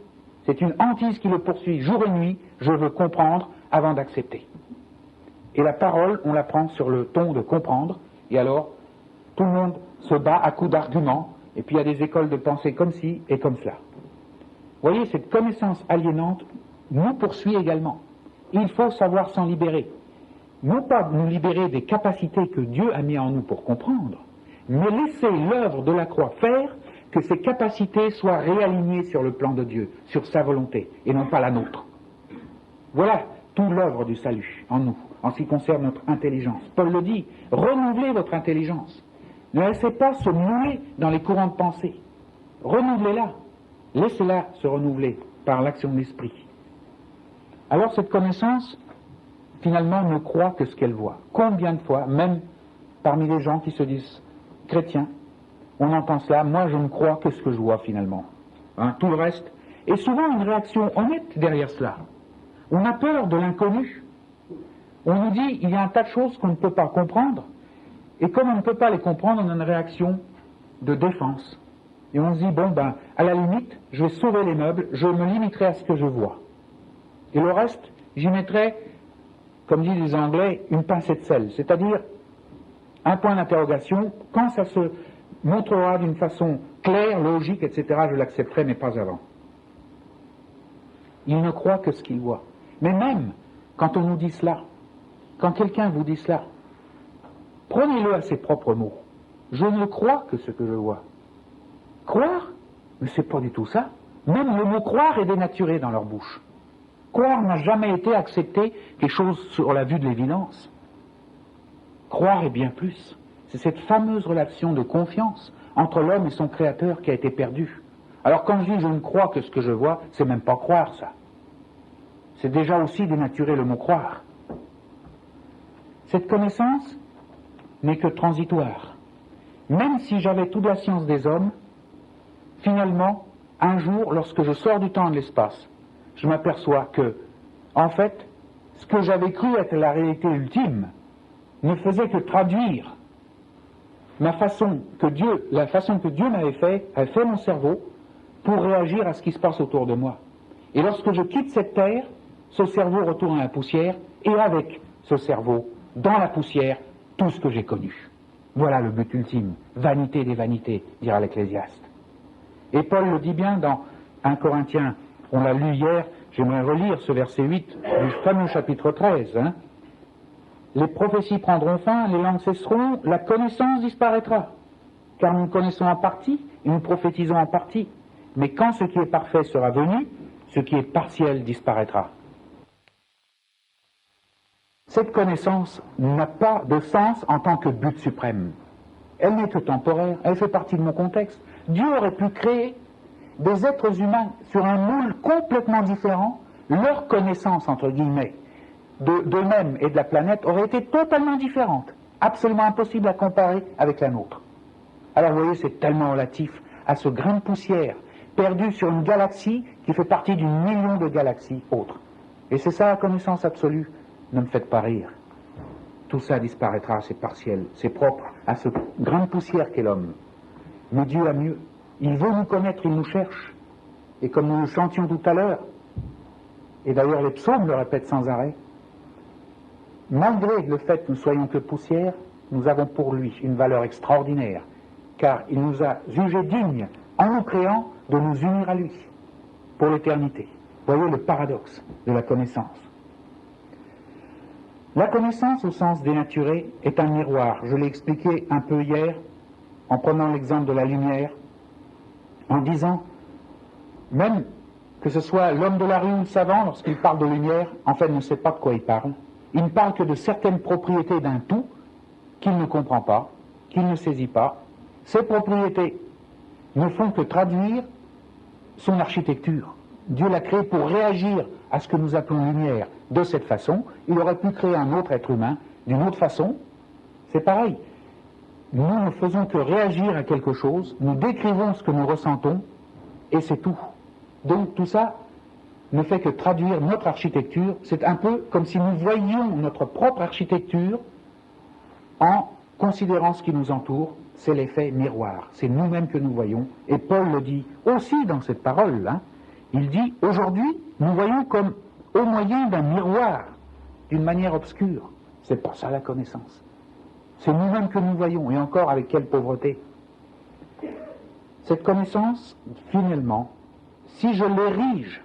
c'est une hantise qui le poursuit jour et nuit, je veux comprendre avant d'accepter. Et la parole, on la prend sur le ton de comprendre, et alors, tout le monde se bat à coups d'arguments, et puis il y a des écoles de pensée comme ci et comme cela. Vous voyez, cette connaissance aliénante nous poursuit également. Il faut savoir s'en libérer. Non pas nous libérer des capacités que Dieu a mis en nous pour comprendre, mais laisser l'œuvre de la croix faire que ces capacités soient réalignées sur le plan de Dieu, sur sa volonté, et non pas la nôtre. Voilà toute l'œuvre du salut en nous, en ce qui concerne notre intelligence. Paul le dit, renouvelez votre intelligence. Ne laissez pas se mouler dans les courants de pensée. Renouvelez-la. Laissez-la se renouveler par l'action de l'esprit. Alors cette connaissance, finalement, ne croit que ce qu'elle voit. Combien de fois, même parmi les gens qui se disent chrétiens, on entend cela, moi je ne crois que ce que je vois finalement. Tout le reste est souvent une réaction honnête derrière cela. On a peur de l'inconnu. On nous dit, il y a un tas de choses qu'on ne peut pas comprendre, et comme on ne peut pas les comprendre, on a une réaction de défense. Et on se dit, à la limite, je vais sauver les meubles, je me limiterai à ce que je vois. Et le reste, j'y mettrai, comme disent les Anglais, une pincée de sel, c'est-à-dire un point d'interrogation. Quand ça se montrera d'une façon claire, logique, etc., je l'accepterai, mais pas avant. Il ne croit que ce qu'il voit. Mais même quand on nous dit cela, quand quelqu'un vous dit cela, prenez-le à ses propres mots. Je ne crois que ce que je vois. Croire? Mais c'est pas du tout ça. Même le mot croire est dénaturé dans leur bouche. Croire n'a jamais été accepté quelque chose sur la vue de l'évidence. Croire est bien plus. C'est cette fameuse relation de confiance entre l'homme et son créateur qui a été perdue. Alors quand je dis je ne crois que ce que je vois, c'est même pas croire ça. C'est déjà aussi dénaturer le mot croire. Cette connaissance n'est que transitoire. Même si j'avais toute la science des hommes, finalement, un jour, lorsque je sors du temps et de l'espace, je m'aperçois que, en fait, ce que j'avais cru être la réalité ultime ne faisait que traduire la façon que Dieu m'avait fait mon cerveau pour réagir à ce qui se passe autour de moi. Et lorsque je quitte cette terre, ce cerveau retourne à la poussière, et avec ce cerveau, dans la poussière, tout ce que j'ai connu. Voilà le but ultime. Vanité des vanités, dira l'Ecclésiaste. Et Paul le dit bien dans 1 Corinthiens, on l'a lu hier, j'aimerais relire ce verset 8 du fameux chapitre 13. Les prophéties prendront fin, les langues cesseront, la connaissance disparaîtra. Car nous connaissons en partie, et nous prophétisons en partie. Mais quand ce qui est parfait sera venu, ce qui est partiel disparaîtra. Cette connaissance n'a pas de sens en tant que but suprême. Elle n'est que temporaire, elle fait partie de mon contexte. Dieu aurait pu créer des êtres humains sur un moule complètement différent. Leur connaissance, entre guillemets, d'eux-mêmes et de la planète aurait été totalement différente, absolument impossible à comparer avec la nôtre. Alors vous voyez, c'est tellement relatif à ce grain de poussière perdu sur une galaxie qui fait partie d'une million de galaxies autres. Et c'est ça la connaissance absolue. Ne me faites pas rire. Tout ça disparaîtra, c'est partiel, c'est propre à ce grain de poussière qu'est l'homme. Mais Dieu a mieux. Il veut nous connaître, il nous cherche. Et comme nous le chantions tout à l'heure, et d'ailleurs les psaumes le répètent sans arrêt, malgré le fait que nous soyons que poussière, nous avons pour lui une valeur extraordinaire, car il nous a jugés dignes, en nous créant, de nous unir à lui, pour l'éternité. Voyez le paradoxe de la connaissance. La connaissance au sens dénaturé est un miroir. Je l'ai expliqué un peu hier, en prenant l'exemple de la lumière, en disant, même que ce soit l'homme de la rue ou le savant, lorsqu'il parle de lumière, en fait, ne sait pas de quoi il parle. Il ne parle que de certaines propriétés d'un tout qu'il ne comprend pas, qu'il ne saisit pas. Ces propriétés ne font que traduire son architecture. Dieu l'a créé pour réagir à ce que nous appelons lumière de cette façon. Il aurait pu créer un autre être humain d'une autre façon. C'est pareil. Nous ne faisons que réagir à quelque chose, nous décrivons ce que nous ressentons, et c'est tout. Donc tout ça ne fait que traduire notre architecture. C'est un peu comme si nous voyions notre propre architecture en considérant ce qui nous entoure. C'est l'effet miroir. C'est nous-mêmes que nous voyons. Et Paul le dit aussi dans cette parole. Il dit, aujourd'hui, nous voyons comme au moyen d'un miroir, d'une manière obscure. C'est pas ça la connaissance. C'est nous-mêmes que nous voyons, et encore avec quelle pauvreté. Cette connaissance, finalement, si je l'érige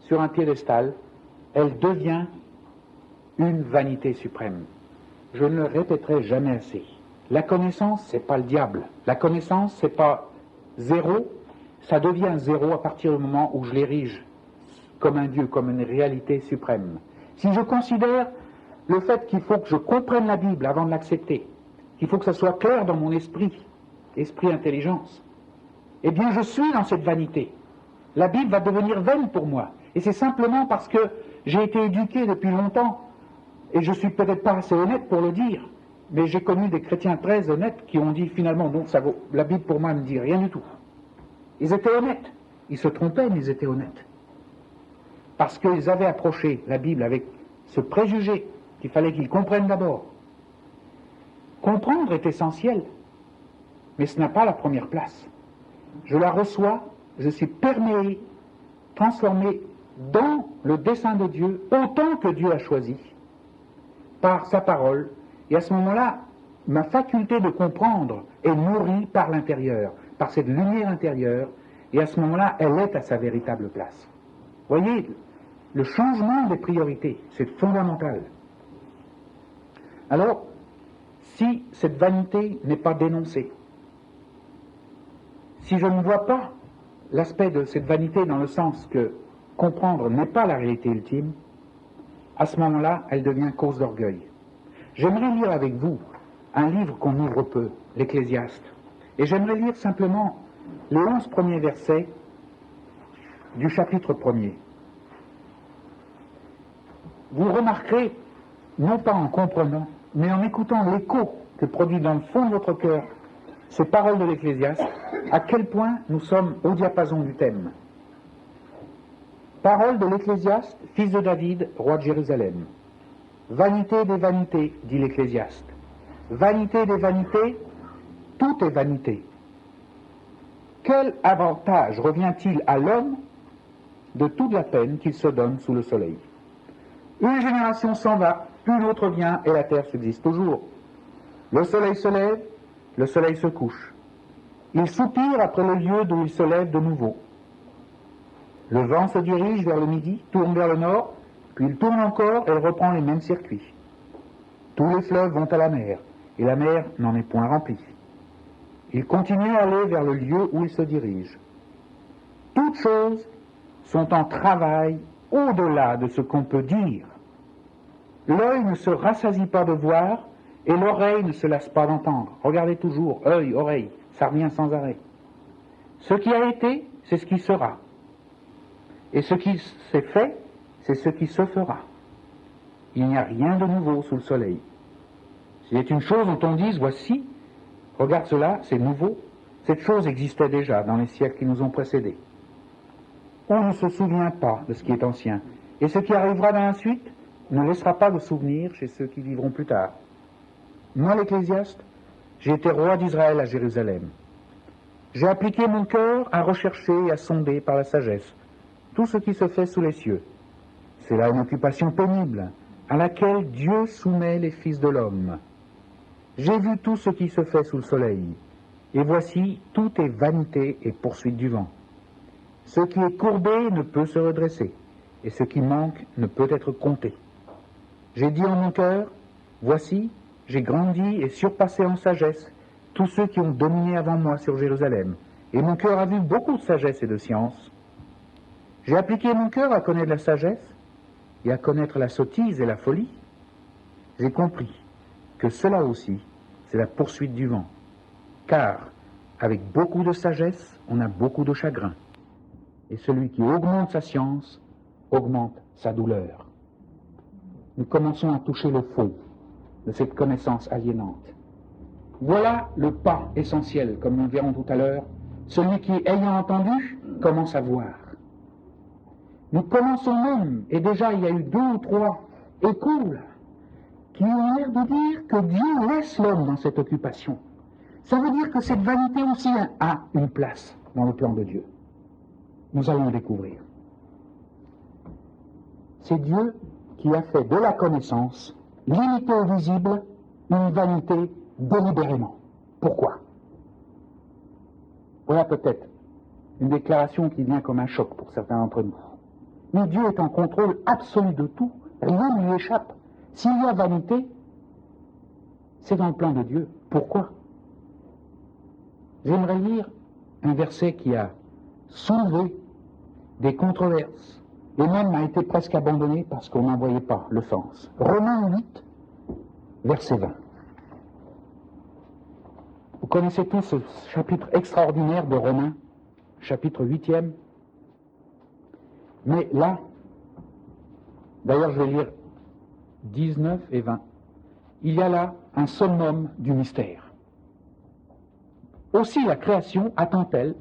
sur un piédestal, elle devient une vanité suprême. Je ne le répéterai jamais assez. La connaissance, c'est pas le diable. La connaissance, c'est pas zéro. Ça devient zéro à partir du moment où je l'érige comme un Dieu, comme une réalité suprême. Si je considère le fait qu'il faut que je comprenne la Bible avant de l'accepter, qu'il faut que ça soit clair dans mon esprit, esprit intelligence, eh bien je suis dans cette vanité. La Bible va devenir vaine pour moi. Et c'est simplement parce que j'ai été éduqué depuis longtemps, et je suis peut-être pas assez honnête pour le dire, mais j'ai connu des chrétiens très honnêtes qui ont dit finalement, non, ça vaut, la Bible pour moi ne dit rien du tout. Ils étaient honnêtes. Ils se trompaient, mais ils étaient honnêtes. Parce qu'ils avaient approché la Bible avec ce préjugé qu'il fallait qu'ils comprennent d'abord. Comprendre est essentiel, mais ce n'a pas la première place. Je la reçois, je suis perméé, transformé dans le dessein de Dieu, autant que Dieu a choisi, par sa parole, et à ce moment-là, ma faculté de comprendre est nourrie par l'intérieur, par cette lumière intérieure, et à ce moment-là, elle est à sa véritable place. Voyez, le changement des priorités, c'est fondamental. Alors, si cette vanité n'est pas dénoncée, si je ne vois pas l'aspect de cette vanité dans le sens que comprendre n'est pas la réalité ultime, à ce moment-là, elle devient cause d'orgueil. J'aimerais lire avec vous un livre qu'on ouvre peu, l'Ecclésiaste, et j'aimerais lire simplement les 11 premiers versets du chapitre 1er. Vous remarquerez, non pas en comprenant, mais en écoutant l'écho que produit dans le fond de votre cœur ces paroles de l'Ecclésiaste, à quel point nous sommes au diapason du thème. Paroles de l'Ecclésiaste, fils de David, roi de Jérusalem. Vanité des vanités, dit l'Ecclésiaste. Vanité des vanités, tout est vanité. Quel avantage revient-il à l'homme de toute la peine qu'il se donne sous le soleil? Une génération s'en va, une autre vient, et la terre subsiste toujours. Le soleil se lève, le soleil se couche. Il soupire après le lieu d'où il se lève de nouveau. Le vent se dirige vers le midi, tourne vers le nord, puis il tourne encore et il reprend les mêmes circuits. Tous les fleuves vont à la mer, et la mer n'en est point remplie. Il continue à aller vers le lieu où il se dirige. Toutes choses sont en travail au-delà de ce qu'on peut dire. L'œil ne se rassasie pas de voir, et l'oreille ne se lasse pas d'entendre. Regardez toujours, œil, oreille, ça revient sans arrêt. Ce qui a été, c'est ce qui sera. Et ce qui s'est fait, c'est ce qui se fera. Il n'y a rien de nouveau sous le soleil. S'il est une chose dont on dise, voici, regarde cela, c'est nouveau, cette chose existait déjà dans les siècles qui nous ont précédés. On ne se souvient pas de ce qui est ancien, et ce qui arrivera dans la suite ne laissera pas de souvenir chez ceux qui vivront plus tard. Moi, l'Ecclésiaste, j'ai été roi d'Israël à Jérusalem. J'ai appliqué mon cœur à rechercher et à sonder par la sagesse tout ce qui se fait sous les cieux. C'est là une occupation pénible, à laquelle Dieu soumet les fils de l'homme. J'ai vu tout ce qui se fait sous le soleil, et voici, tout est vanité et poursuite du vent. Ce qui est courbé ne peut se redresser, et ce qui manque ne peut être compté. J'ai dit en mon cœur, voici, j'ai grandi et surpassé en sagesse tous ceux qui ont dominé avant moi sur Jérusalem, et mon cœur a vu beaucoup de sagesse et de science. J'ai appliqué mon cœur à connaître la sagesse et à connaître la sottise et la folie. J'ai compris que cela aussi, c'est la poursuite du vent. Car, avec beaucoup de sagesse, on a beaucoup de chagrin. Et celui qui augmente sa science, augmente sa douleur. Nous commençons à toucher le fond de cette connaissance aliénante. Voilà le pas essentiel, comme nous le verrons tout à l'heure, celui qui, ayant entendu, commence à voir. Nous commençons même, et déjà il y a eu 2 ou 3 échos qui ont l'air de dire que Dieu laisse l'homme dans cette occupation. Ça veut dire que cette vanité aussi a une place dans le plan de Dieu. Nous allons le découvrir. C'est Dieu qui a fait de la connaissance, limitée au visible, une vanité délibérément. Pourquoi? Voilà peut-être une déclaration qui vient comme un choc pour certains d'entre nous. mais Dieu est en contrôle absolu de tout, rien ne lui échappe. S'il y a vanité, c'est dans le plan de Dieu. Pourquoi? J'aimerais lire un verset qui a soulevé des controverses, et même a été presque abandonné parce qu'on n'en voyait pas le sens. Romains 8, verset 20. Vous connaissez tous ce chapitre extraordinaire de Romains, chapitre 8e. Mais là, d'ailleurs je vais lire 19 et 20, il y a là un summum du mystère. Aussi la création attend-elle,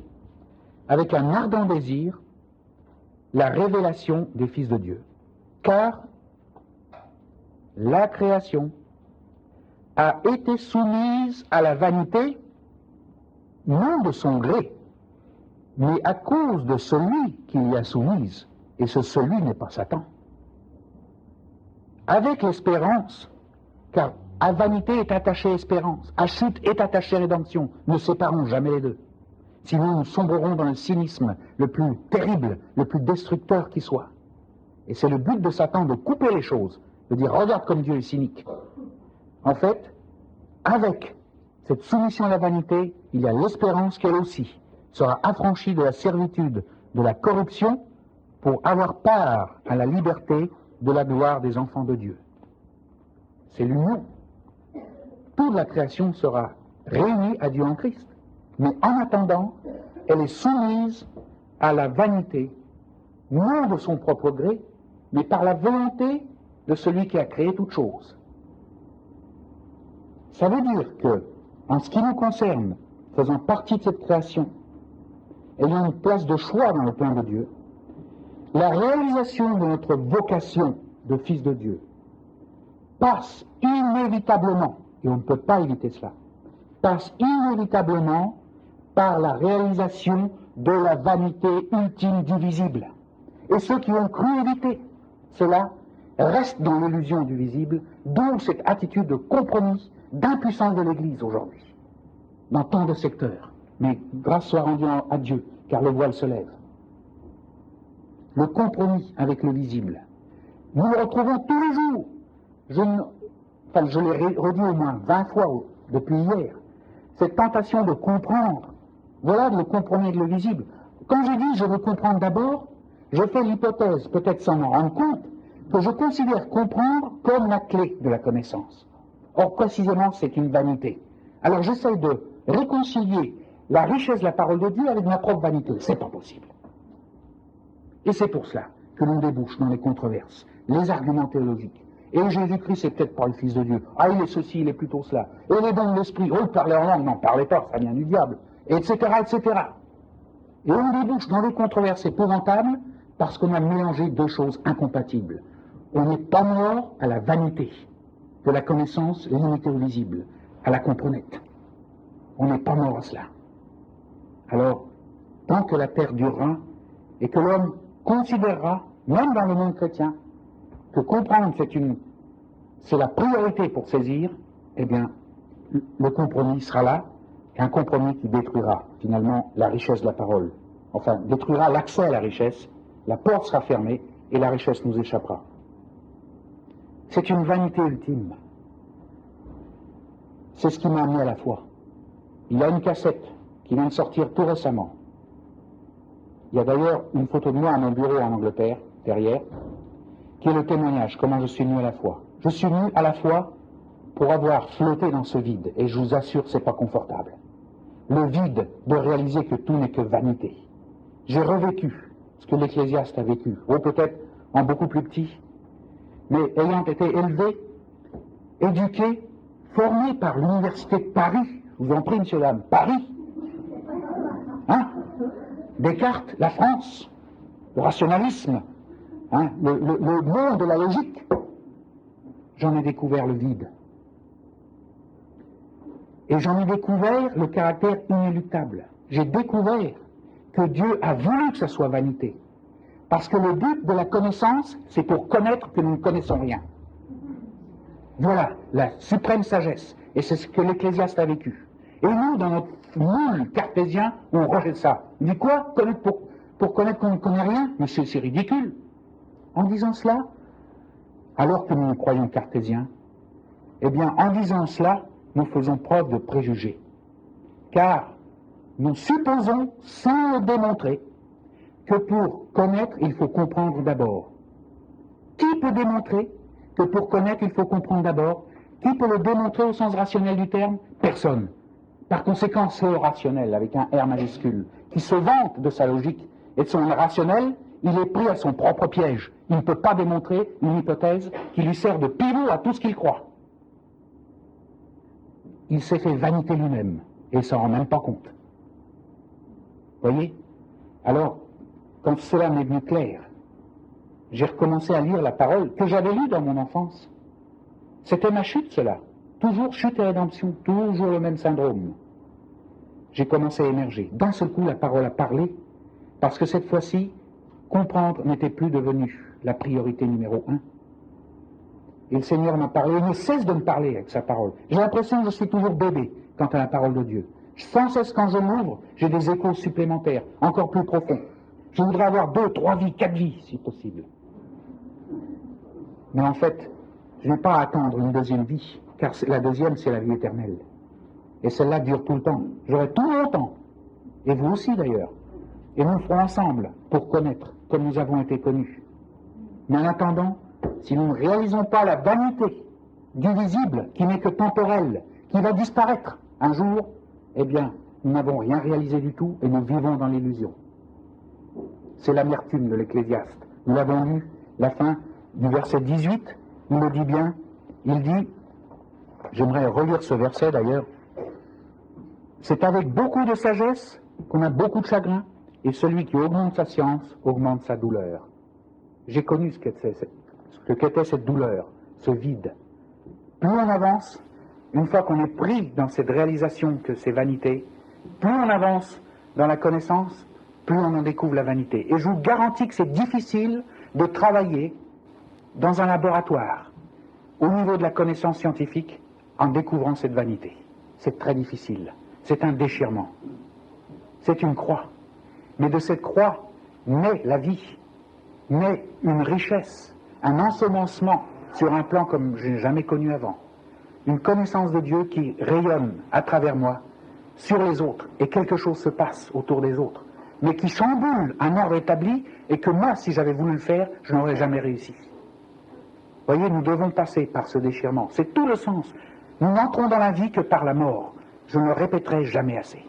avec un ardent désir, la révélation des fils de Dieu. Car la création a été soumise à la vanité, non de son gré, mais à cause de celui qui l'y a soumise, et ce celui n'est pas Satan. Avec l'espérance, car à vanité est attachée espérance, à chute est attachée rédemption, ne séparons jamais les deux. Sinon nous sombrerons dans le cynisme le plus terrible, le plus destructeur qui soit. Et c'est le but de Satan de couper les choses, de dire regarde comme Dieu est cynique. En fait, avec cette soumission à la vanité, il y a l'espérance qu'elle aussi sera affranchie de la servitude, de la corruption, pour avoir part à la liberté de la gloire des enfants de Dieu. C'est l'union. Toute la création sera réunie à Dieu en Christ. Mais en attendant, elle est soumise à la vanité, non de son propre gré, mais par la volonté de celui qui a créé toute chose. Ça veut dire que, en ce qui nous concerne, faisant partie de cette création, ayant une place de choix dans le plan de Dieu, la réalisation de notre vocation de fils de Dieu passe inévitablement, et on ne peut pas éviter cela, passe inévitablement par la réalisation de la vanité ultime du visible. Et ceux qui ont cru éviter cela restent dans l'illusion du visible, d'où cette attitude de compromis, d'impuissance de l'Église aujourd'hui, dans tant de secteurs. Mais grâce soit rendue à Dieu, car le voile se lève. Le compromis avec le visible. Nous le retrouvons tous les jours. Je l'ai redit au moins 20 fois depuis hier. Cette tentation de comprendre, voilà le compromis avec le visible. Quand je dis je veux comprendre d'abord, je fais l'hypothèse, peut-être sans m'en rendre compte, que je considère comprendre comme la clé de la connaissance. Or, précisément, c'est une vanité. Alors, j'essaie de réconcilier la richesse de la parole de Dieu avec ma propre vanité. C'est pas possible. Et c'est pour cela que l'on débouche dans les controverses, les arguments théologiques. Et Jésus-Christ, c'est peut-être pas le Fils de Dieu. Ah, il est ceci, il est plutôt cela. Et les dons de l'Esprit, oh, il parlait en langue, n'en parlez pas, ça vient du diable. Etc., etc. Et on débouche dans des controverses épouvantables parce qu'on a mélangé deux choses incompatibles. On n'est pas mort à la vanité de la connaissance limitée au visible, à la comprenette. On n'est pas mort à cela. Alors, tant que la terre durera et que l'homme considérera, même dans le monde chrétien, que comprendre c'est la priorité pour saisir, eh bien, le compromis sera là, et un compromis qui détruira finalement la richesse de la parole. Enfin, détruira l'accès à la richesse, la porte sera fermée et la richesse nous échappera. C'est une vanité ultime. C'est ce qui m'a amené à la foi. Il y a une cassette qui vient de sortir tout récemment. Il y a d'ailleurs une photo de moi à mon bureau en Angleterre, derrière, qui est le témoignage, comment je suis venu à la foi. Je suis venu à la foi pour avoir flotté dans ce vide, et je vous assure, c'est pas confortable. Le vide de réaliser que tout n'est que vanité. J'ai revécu ce que l'Ecclésiaste a vécu, ou peut-être en beaucoup plus petit, mais ayant été élevé, éduqué, formé par l'Université de Paris, je vous en prie, monsieur, dame, Paris, hein, Descartes, la France, le rationalisme, hein, le monde de la logique, j'en ai découvert le vide. Et j'en ai découvert le caractère inéluctable. J'ai découvert que Dieu a voulu que ça soit vanité. Parce que le but de la connaissance, c'est pour connaître que nous ne connaissons rien. Voilà la suprême sagesse. Et c'est ce que l'Ecclésiaste a vécu. Et nous, dans notre moule cartésien, on rejette ça. On dit quoi? Connaître pour connaître qu'on ne connaît rien? Mais c'est ridicule. En disant cela, alors que nous nous croyons cartésiens, eh bien, en disant cela, nous faisons preuve de préjugés. Car nous supposons, sans le démontrer, que pour connaître, il faut comprendre d'abord. Qui peut démontrer que pour connaître, il faut comprendre d'abord? Qui peut le démontrer au sens rationnel du terme? Personne. Par conséquent, c'est le rationnel, avec un R majuscule, qui se vante de sa logique et de son rationnel, il est pris à son propre piège. Il ne peut pas démontrer une hypothèse qui lui sert de pivot à tout ce qu'il croit. Il s'est fait vanité lui-même, et il ne s'en rend même pas compte. Voyez? Alors, quand cela m'est venu clair, j'ai recommencé à lire la parole que j'avais lue dans mon enfance. C'était ma chute, cela. Toujours chute et rédemption, toujours le même syndrome. J'ai commencé à émerger. D'un seul coup, la parole a parlé, parce que cette fois-ci, comprendre n'était plus devenu la priorité numéro 1. Et le Seigneur m'a parlé, il ne cesse de me parler avec sa parole. J'ai l'impression que je suis toujours bébé quant à la parole de Dieu. Sans cesse, quand je m'ouvre, j'ai des échos supplémentaires, encore plus profonds. Je voudrais avoir 2, 3 vies, 4 vies, si possible. Mais en fait, je n'ai pas à attendre une deuxième vie, car la deuxième, c'est la vie éternelle. Et celle-là dure tout le temps. J'aurai tout le temps. Et vous aussi, d'ailleurs. Et nous le ferons ensemble pour connaître, comme nous avons été connus. Mais en attendant, si nous ne réalisons pas la vanité du visible, qui n'est que temporel, qui va disparaître un jour, eh bien, nous n'avons rien réalisé du tout et nous vivons dans l'illusion. C'est l'amertume de l'Ecclésiaste. Nous l'avons lu, la fin du verset 18, il le dit bien, il dit, j'aimerais relire ce verset d'ailleurs, c'est avec beaucoup de sagesse qu'on a beaucoup de chagrin, et celui qui augmente sa science augmente sa douleur. J'ai connu ce qu'était cette douleur, ce vide. Plus on avance, une fois qu'on est pris dans cette réalisation que c'est vanité, plus on avance dans la connaissance, plus on en découvre la vanité. Et je vous garantis que c'est difficile de travailler dans un laboratoire, au niveau de la connaissance scientifique, en découvrant cette vanité. C'est très difficile. C'est un déchirement. C'est une croix. Mais de cette croix naît la vie, naît une richesse, un ensemencement sur un plan comme je n'ai jamais connu avant. Une connaissance de Dieu qui rayonne à travers moi sur les autres, et quelque chose se passe autour des autres, mais qui chamboule un ordre établi, et que moi, si j'avais voulu le faire, je n'aurais jamais réussi. Voyez, nous devons passer par ce déchirement. C'est tout le sens. Nous n'entrons dans la vie que par la mort. Je ne le répéterai jamais assez.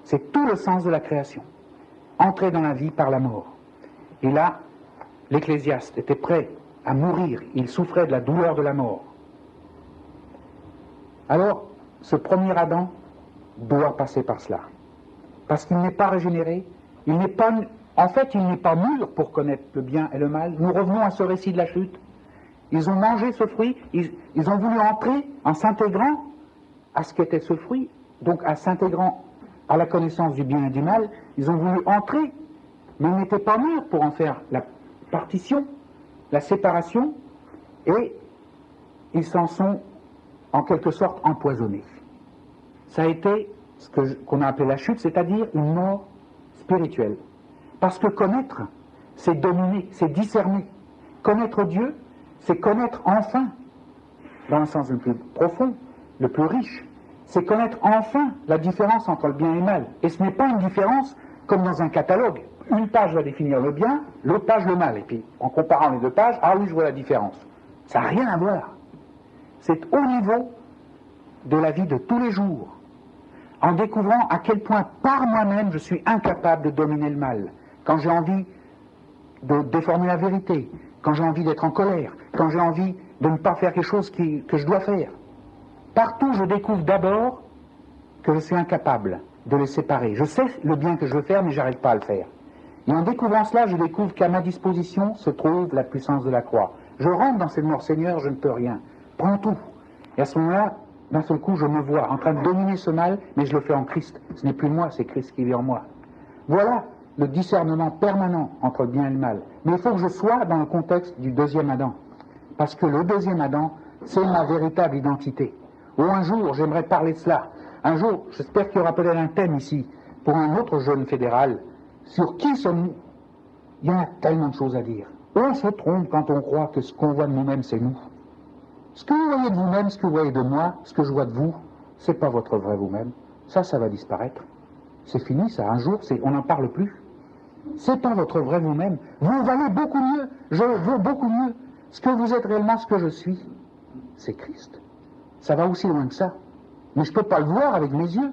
C'est tout le sens de la création. Entrer dans la vie par la mort. Et là, l'Ecclésiaste était prêt à mourir. Il souffrait de la douleur de la mort. Alors, ce premier Adam doit passer par cela. Parce qu'il n'est pas régénéré, il n'est pas, en fait, il n'est pas mûr pour connaître le bien et le mal. Nous revenons à ce récit de la chute. Ils ont mangé ce fruit, ils ont voulu entrer en s'intégrant à ce qu'était ce fruit, donc à s'intégrant à la connaissance du bien et du mal, ils ont voulu entrer, mais ils n'étaient pas mûrs pour en faire la partition, la séparation, et ils s'en sont en quelque sorte empoisonnés. Ça a été ce qu'on a appelé la chute, c'est-à-dire une mort spirituelle. Parce que connaître, c'est dominer, c'est discerner. Connaître Dieu, c'est connaître enfin, dans le sens le plus profond, le plus riche, c'est connaître enfin la différence entre le bien et le mal. Et ce n'est pas une différence comme dans un catalogue. Une page va définir le bien, l'autre page le mal. Et puis, en comparant les deux pages, ah oui, je vois la différence. Ça n'a rien à voir. C'est au niveau de la vie de tous les jours, en découvrant à quel point par moi-même je suis incapable de dominer le mal. Quand j'ai envie de déformer la vérité, quand j'ai envie d'être en colère, quand j'ai envie de ne pas faire quelque chose que je dois faire. Partout, je découvre d'abord que je suis incapable de les séparer. Je sais le bien que je veux faire, mais je n'arrive pas à le faire. Et en découvrant cela, je découvre qu'à ma disposition se trouve la puissance de la croix. Je rentre dans cette mort, Seigneur, je ne peux rien. Prends tout. Et à ce moment-là, d'un seul coup, je me vois en train de dominer ce mal, mais je le fais en Christ. Ce n'est plus moi, c'est Christ qui vit en moi. Voilà le discernement permanent entre le bien et le mal. Mais il faut que je sois dans le contexte du deuxième Adam. Parce que le deuxième Adam, c'est ma véritable identité. Ou un jour, j'aimerais parler de cela. Un jour, j'espère qu'il y aura peut-être un thème ici, pour un autre jeune fédéral, sur qui sommes-nous. Il y en a tellement de choses à dire. On se trompe quand on croit que ce qu'on voit de nous-mêmes, c'est nous. Ce que vous voyez de vous-même, ce que vous voyez de moi, ce que je vois de vous, c'est pas votre vrai vous-même. Ça va disparaître. C'est fini, ça. Un jour, on n'en parle plus. C'est pas votre vrai vous-même. Vous valez beaucoup mieux. Je vaux beaucoup mieux. Ce que vous êtes réellement, ce que je suis, c'est Christ. Ça va aussi loin que ça. Mais je ne peux pas le voir avec mes yeux.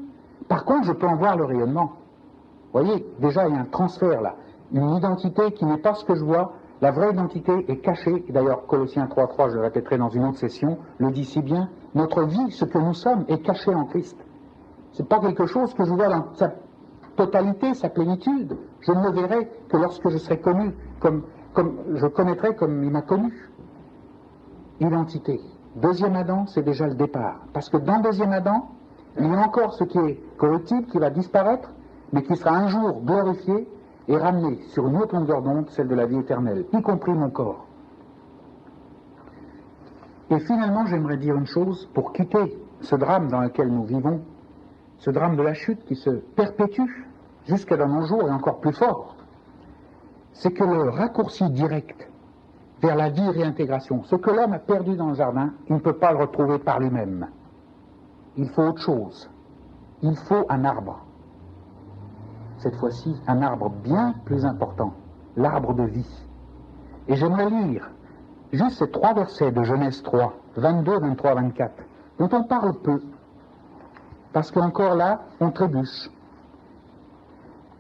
Par contre, je peux en voir le rayonnement. Vous voyez, déjà, il y a un transfert là. Une identité qui n'est pas ce que je vois. La vraie identité est cachée. D'ailleurs, Colossiens 3.3, je le répéterai dans une autre session, le dit si bien. Notre vie, ce que nous sommes, est caché en Christ. Ce n'est pas quelque chose que je vois dans sa totalité, sa plénitude. Je ne le verrai que lorsque je serai connu, comme je connaîtrai comme il m'a connu. Identité. Deuxième Adam, c'est déjà le départ. Parce que dans le deuxième Adam, il y a encore ce qui est corruptible, qui va disparaître, mais qui sera un jour glorifié et ramené sur une autre longueur d'onde, celle de la vie éternelle, y compris mon corps. Et finalement, j'aimerais dire une chose, pour quitter ce drame dans lequel nous vivons, ce drame de la chute qui se perpétue jusqu'à dans nos jours et encore plus fort, c'est que le raccourci direct vers la vie réintégration, ce que l'homme a perdu dans le jardin, il ne peut pas le retrouver par lui-même. Il faut autre chose. Il faut un arbre. Cette fois-ci, un arbre bien plus important, l'arbre de vie. Et j'aimerais lire juste ces 3 versets de Genèse 3, 22, 23, 24, dont on parle peu, parce qu'encore là, on trébuche.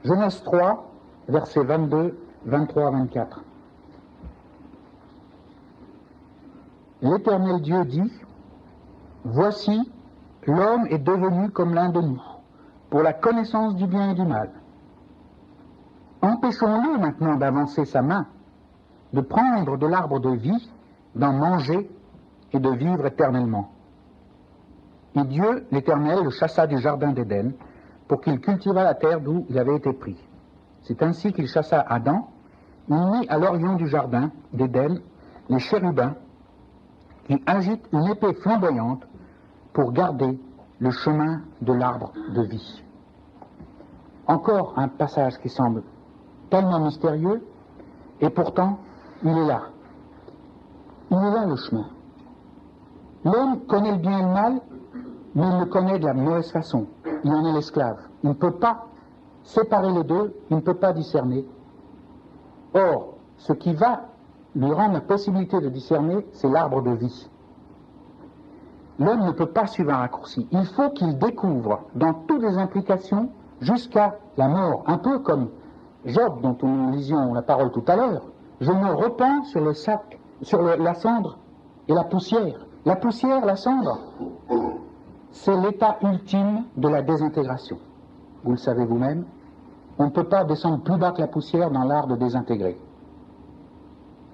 Genèse 3, versets 22, 23, 24. L'Éternel Dieu dit, « Voici, l'homme est devenu comme l'un de nous, pour la connaissance du bien et du mal. Empêchons-le maintenant d'avancer sa main, de prendre de l'arbre de vie, d'en manger et de vivre éternellement. » Et Dieu, l'Éternel, le chassa du jardin d'Éden, pour qu'il cultivât la terre d'où il avait été pris. C'est ainsi qu'il chassa Adam, il mit à l'orient du jardin d'Éden les chérubins, qui agitent une épée flamboyante pour garder le chemin de l'arbre de vie. Encore un passage qui semble tellement mystérieux, et pourtant, il est là. Il est là le chemin. L'homme connaît le bien et le mal, mais il le connaît de la mauvaise façon. Il en est l'esclave. Il ne peut pas séparer les deux, il ne peut pas discerner. Or, ce qui va lui rendre la possibilité de discerner, c'est l'arbre de vie. L'homme ne peut pas suivre un raccourci. Il faut qu'il découvre dans toutes les implications jusqu'à la mort. Un peu comme Job, dont nous lisions la parole tout à l'heure. Je me repens sur le sac, sur la cendre et la poussière. La poussière, la cendre, c'est l'état ultime de la désintégration. Vous le savez vous-même, on ne peut pas descendre plus bas que la poussière dans l'art de désintégrer.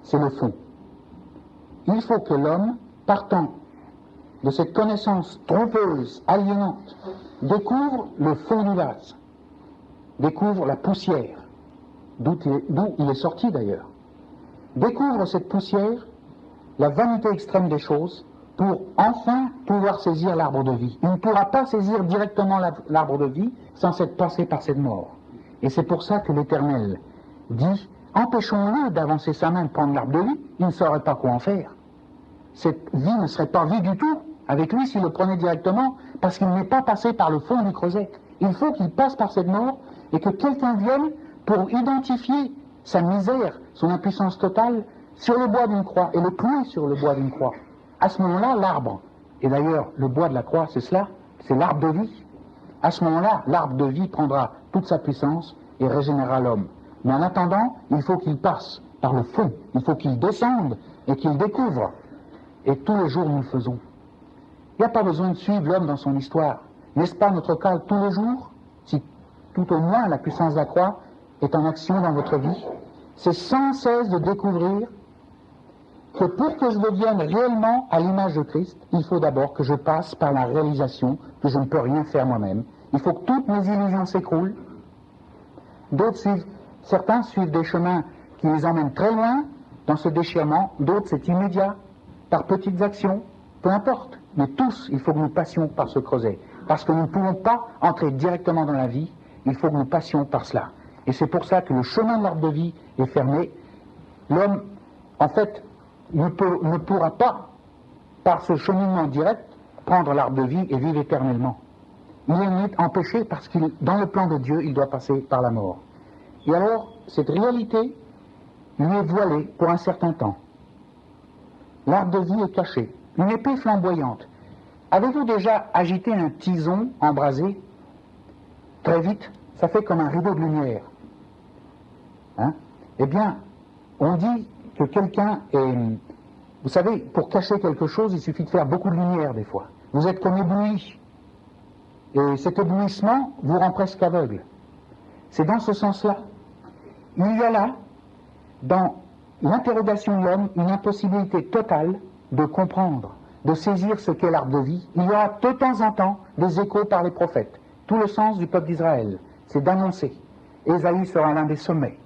C'est le fond. Il faut que l'homme, partant de cette connaissance trompeuse, aliénante, découvre le fond du vase, découvre la poussière, d'où il est sorti d'ailleurs, découvre cette poussière, la vanité extrême des choses, pour enfin pouvoir saisir l'arbre de vie. Il ne pourra pas saisir directement l'arbre de vie sans s'être passé par cette mort. Et c'est pour ça que l'Éternel dit, empêchons-le d'avancer sa main, de prendre l'arbre de vie, il ne saurait pas quoi en faire. Cette vie ne serait pas vie du tout avec lui s'il le prenait directement, parce qu'il n'est pas passé par le fond du creuset. Il faut qu'il passe par cette mort et que quelqu'un vienne pour identifier sa misère, son impuissance totale, sur le bois d'une croix, et le clouer sur le bois d'une croix. À ce moment-là, l'arbre, et d'ailleurs le bois de la croix, c'est cela, c'est l'arbre de vie. À ce moment-là, l'arbre de vie prendra toute sa puissance et régénérera l'homme. Mais en attendant, il faut qu'il passe par le fond, il faut qu'il descende et qu'il découvre. Et tous les jours, nous le faisons. Il n'y a pas besoin de suivre l'homme dans son histoire. N'est-ce pas notre cas tous les jours? Si tout au moins la puissance de la croix est en action dans votre vie, c'est sans cesse de découvrir que pour que je devienne réellement à l'image de Christ, il faut d'abord que je passe par la réalisation que je ne peux rien faire moi-même. Il faut que toutes mes illusions s'écroulent. Certains suivent des chemins qui les emmènent très loin dans ce déchirement, d'autres c'est immédiat, par petites actions, peu importe. Mais tous, il faut que nous passions par ce creuset. Parce que nous ne pouvons pas entrer directement dans la vie, il faut que nous passions par cela. Et c'est pour ça que le chemin de l'arbre de vie est fermé. L'homme en fait, ne pourra pas, par ce cheminement direct, prendre l'arbre de vie et vivre éternellement. Il est empêché parce que dans le plan de Dieu, il doit passer par la mort. Et alors, cette réalité lui est voilée pour un certain temps. L'arbre de vie est caché. Une épée flamboyante. Avez-vous déjà agité un tison embrasé? Très vite, ça fait comme un rideau de lumière. Hein? Eh bien, on dit que quelqu'un est... Vous savez, pour cacher quelque chose, il suffit de faire beaucoup de lumière des fois. Vous êtes comme ébloui. Et cet éblouissement vous rend presque aveugle. C'est dans ce sens-là. Il y a là, dans l'interrogation de l'homme, une impossibilité totale de comprendre, de saisir ce qu'est l'arbre de vie. Il y a de temps en temps des échos par les prophètes. Tout le sens du peuple d'Israël, c'est d'annoncer. Ésaïe sera l'un des sommets.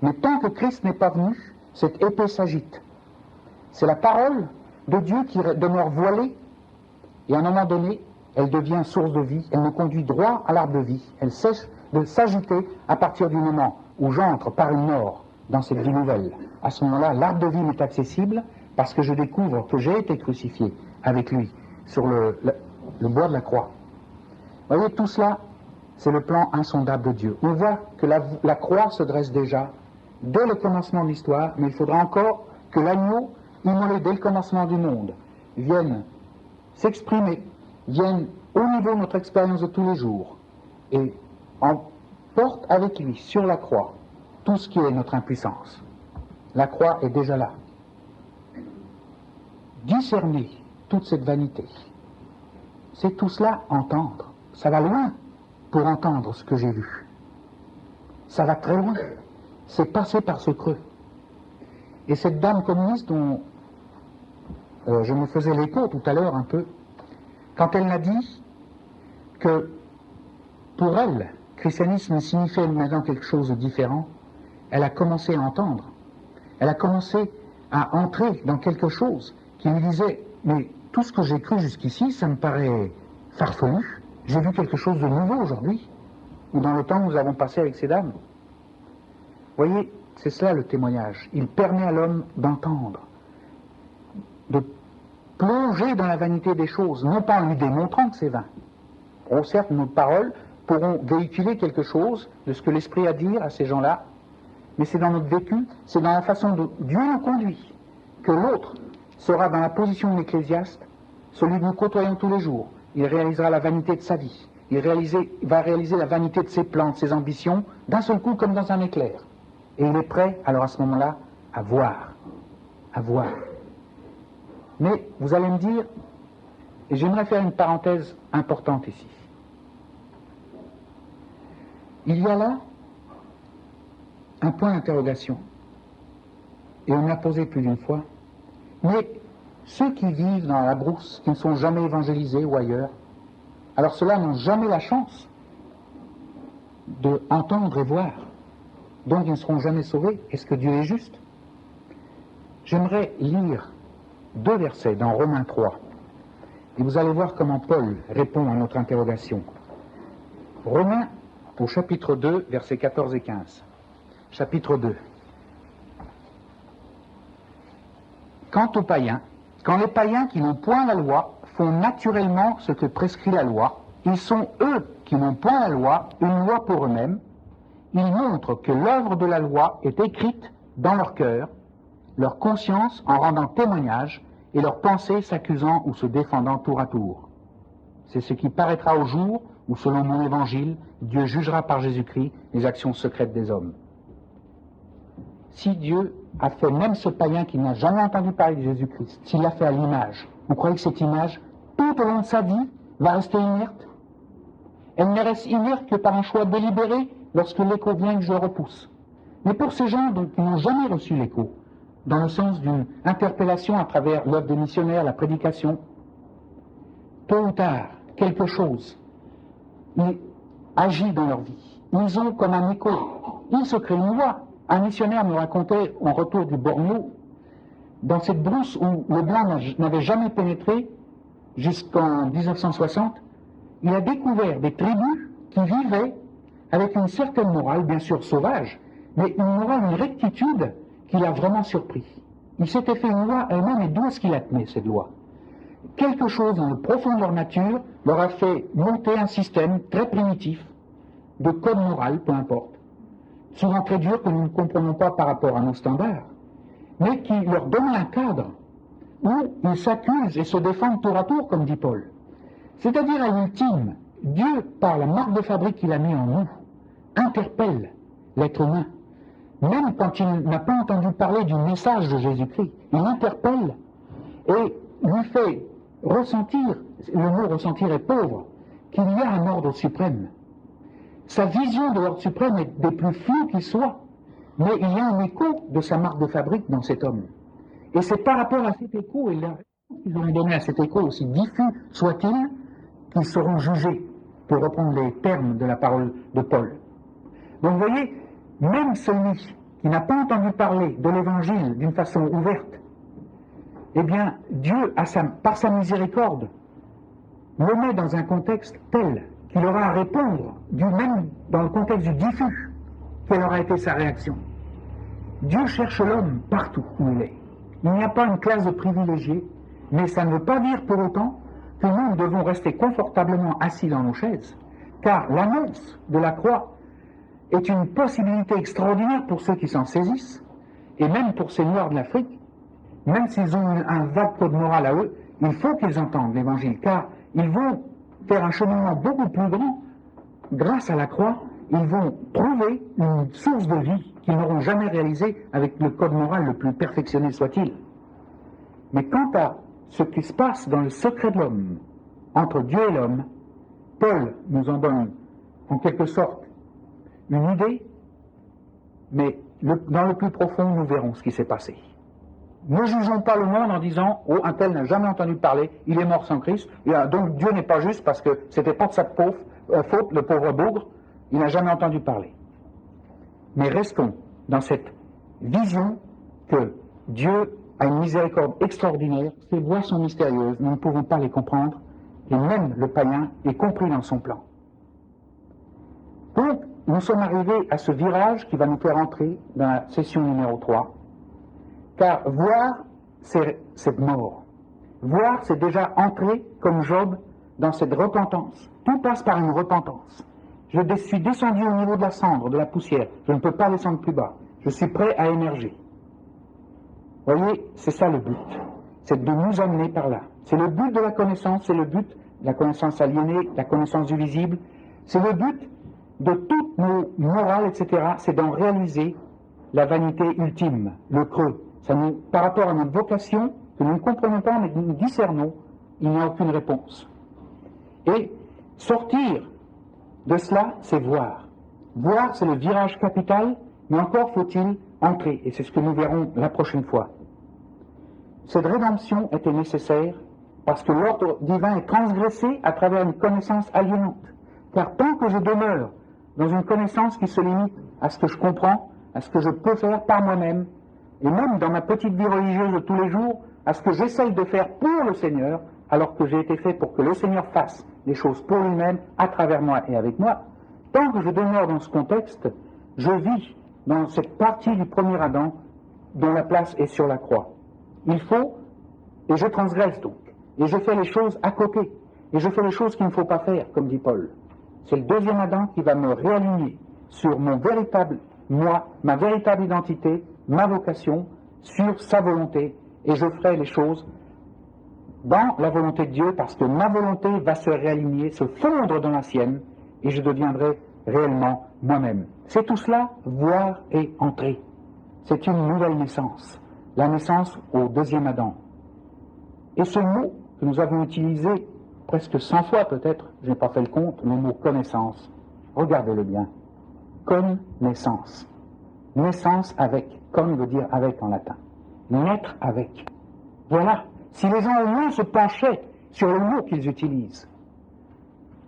Mais tant que Christ n'est pas venu, cette épée s'agite. C'est la parole de Dieu qui demeure voilée, et à un moment donné, elle devient source de vie, elle me conduit droit à l'arbre de vie. Elle cesse de s'agiter à partir du moment où j'entre par une mort dans cette vie nouvelle. À ce moment-là, l'arbre de vie m'est accessible parce que je découvre que j'ai été crucifié avec lui sur le bois de la croix. Vous voyez, tout cela, c'est le plan insondable de Dieu. On voit que la croix se dresse déjà dès le commencement de l'histoire, mais il faudra encore que l'agneau, immolé dès le commencement du monde, vienne s'exprimer, vienne au niveau de notre expérience de tous les jours et emporte avec lui sur la croix tout ce qui est notre impuissance. La croix est déjà là. Discerner toute cette vanité, c'est tout cela entendre. Ça va loin pour entendre ce que j'ai vu. Ça va très loin. C'est passer par ce creux. Et cette dame communiste dont je me faisais l'écho tout à l'heure un peu, quand elle m'a dit que pour elle, christianisme signifiait maintenant quelque chose de différent, elle a commencé à entendre. Elle a commencé à entrer dans quelque chose qui lui disait « Mais tout ce que j'ai cru jusqu'ici, ça me paraît farfelu. J'ai vu quelque chose de nouveau aujourd'hui, ou dans le temps que nous avons passé avec ces dames. » Vous voyez, c'est cela le témoignage. Il permet à l'homme d'entendre, de plonger dans la vanité des choses, non pas en lui démontrant que c'est vain. Oh, certes, nos paroles pourront véhiculer quelque chose de ce que l'Esprit a à dire à ces gens-là, mais c'est dans notre vécu, c'est dans la façon dont Dieu nous conduit, que l'autre sera dans la position de l'ecclésiaste, celui que nous côtoyons tous les jours. Il réalisera la vanité de sa vie, il va réaliser la vanité de ses plans, de ses ambitions, d'un seul coup comme dans un éclair. Et il est prêt, alors à ce moment-là, à voir. À voir. Mais vous allez me dire, et j'aimerais faire une parenthèse importante ici. Il y a là un point d'interrogation, et on me l'a posé plus d'une fois, mais ceux qui vivent dans la brousse, qui ne sont jamais évangélisés ou ailleurs, alors ceux-là n'ont jamais la chance d'entendre et voir, donc ils ne seront jamais sauvés. Est-ce que Dieu est juste? J'aimerais lire 2 versets dans Romains 3, et vous allez voir comment Paul répond à notre interrogation. Romains au chapitre 2, versets 14 et 15. Chapitre 2. Quant aux païens, quand les païens qui n'ont point la loi font naturellement ce que prescrit la loi, ils sont eux qui n'ont point la loi, une loi pour eux-mêmes, ils montrent que l'œuvre de la loi est écrite dans leur cœur, leur conscience en rendant témoignage, et leurs pensées s'accusant ou se défendant tour à tour. C'est ce qui paraîtra au jour où, selon mon évangile, Dieu jugera par Jésus-Christ les actions secrètes des hommes. Si Dieu a fait même ce païen qui n'a jamais entendu parler de Jésus-Christ, s'il l'a fait à l'image, vous croyez que cette image, tout au long de sa vie, va rester inerte? Elle ne reste inerte que par un choix délibéré lorsque l'écho vient que je le repousse. Mais pour ces gens qui n'ont jamais reçu l'écho, dans le sens d'une interpellation à travers l'œuvre des missionnaires, la prédication, tôt ou tard, quelque chose agit dans leur vie. Ils ont comme un écho. Ils se créent une voix. Un missionnaire me racontait, en retour du Bornéo, dans cette brousse où le blanc n'avait jamais pénétré jusqu'en 1960, il a découvert des tribus qui vivaient avec une certaine morale, bien sûr sauvage, mais une morale, une rectitude qui l'a vraiment surpris. il s'était fait une loi elle-même, et d'où est-ce qu'il la tenait, cette loi? Quelque chose dans le profond de leur nature leur a fait monter un système très primitif, de code moral, peu importe, souvent très dur, que nous ne comprenons pas par rapport à nos standards, mais qui leur donne un cadre où ils s'accusent et se défendent tour à tour, comme dit Paul. C'est-à-dire, à l'ultime, Dieu, par la marque de fabrique qu'il a mis en nous, interpelle l'être humain. Même quand il n'a pas entendu parler du message de Jésus-Christ, il l'interpelle et lui fait ressentir, le mot ressentir est pauvre, qu'il y a un ordre suprême. Sa vision de l'ordre suprême est des plus floues qu'il soit, mais il y a un écho de sa marque de fabrique dans cet homme. Et c'est par rapport à cet écho, et la réponse qu'ils ont donné à cet écho, aussi diffus soit-il, qu'ils seront jugés, pour reprendre les termes de la parole de Paul. Donc vous voyez, même celui qui n'a pas entendu parler de l'Évangile d'une façon ouverte, eh bien, Dieu, par sa miséricorde, le met dans un contexte tel qu'il aura à répondre, même dans le contexte du diffus, quelle aura été sa réaction. Dieu cherche l'homme partout où il est. Il n'y a pas une classe de privilégiés, mais ça ne veut pas dire pour autant que nous devons rester confortablement assis dans nos chaises, car l'annonce de la croix est une possibilité extraordinaire pour ceux qui s'en saisissent, et même pour ces Noirs de l'Afrique, même s'ils ont un vague code moral à eux, il faut qu'ils entendent l'Évangile, car ils vont faire un cheminement beaucoup plus grand. Grâce à la croix, ils vont trouver une source de vie qu'ils n'auront jamais réalisée avec le code moral le plus perfectionné soit-il. Mais quant à ce qui se passe dans le secret de l'homme, entre Dieu et l'homme, Paul nous en donne en quelque sorte une idée, mais dans le plus profond, nous verrons ce qui s'est passé. Ne jugeons pas le monde en disant « Oh, un tel n'a jamais entendu parler, il est mort sans Christ, et donc Dieu n'est pas juste parce que c'était pas de sa faute, le pauvre bougre, il n'a jamais entendu parler. » Mais restons dans cette vision que Dieu a une miséricorde extraordinaire, ses voies sont mystérieuses, nous ne pouvons pas les comprendre, et même le païen est compris dans son plan. Donc, nous sommes arrivés à ce virage qui va nous faire entrer dans la session numéro 3, car voir, c'est mort. Voir, c'est déjà entrer, comme Job, dans cette repentance. Tout passe par une repentance. Je suis descendu au niveau de la cendre, de la poussière. Je ne peux pas descendre plus bas. Je suis prêt à émerger. Vous voyez, c'est ça le but. C'est de nous amener par là. C'est le but de la connaissance, c'est le but de la connaissance aliénée, de la connaissance du visible. C'est le but de toutes nos morales, etc. C'est d'en réaliser la vanité ultime, le creux. Par rapport à notre vocation, que nous ne comprenons pas, mais que nous discernons, il n'y a aucune réponse. Et sortir de cela, c'est voir. Voir, c'est le virage capital, mais encore faut-il entrer, et c'est ce que nous verrons la prochaine fois. Cette rédemption était nécessaire parce que l'ordre divin est transgressé à travers une connaissance aliénante. Car tant que je demeure dans une connaissance qui se limite à ce que je comprends, à ce que je peux faire par moi-même, et même dans ma petite vie religieuse de tous les jours, à ce que j'essaye de faire pour le Seigneur, alors que j'ai été fait pour que le Seigneur fasse les choses pour lui-même, à travers moi et avec moi, tant que je demeure dans ce contexte, je vis dans cette partie du premier Adam dont la place est sur la croix. Il faut, et je transgresse donc, et je fais les choses à côté, et je fais les choses qu'il ne faut pas faire, comme dit Paul. C'est le deuxième Adam qui va me réaligner sur mon véritable moi, ma véritable identité, ma vocation, sur sa volonté, et je ferai les choses dans la volonté de Dieu, parce que ma volonté va se réaligner, se fondre dans la sienne, et je deviendrai réellement moi-même. C'est tout cela, voir et entrer. C'est une nouvelle naissance, la naissance au deuxième Adam. Et ce mot que nous avons utilisé presque 100 fois peut-être, je n'ai pas fait le compte, le mot connaissance, regardez-le bien. Connaissance. Naissance avec, comme veut dire avec en latin. Naître avec. Voilà. Si les gens au moins se penchaient sur le mot qu'ils utilisent.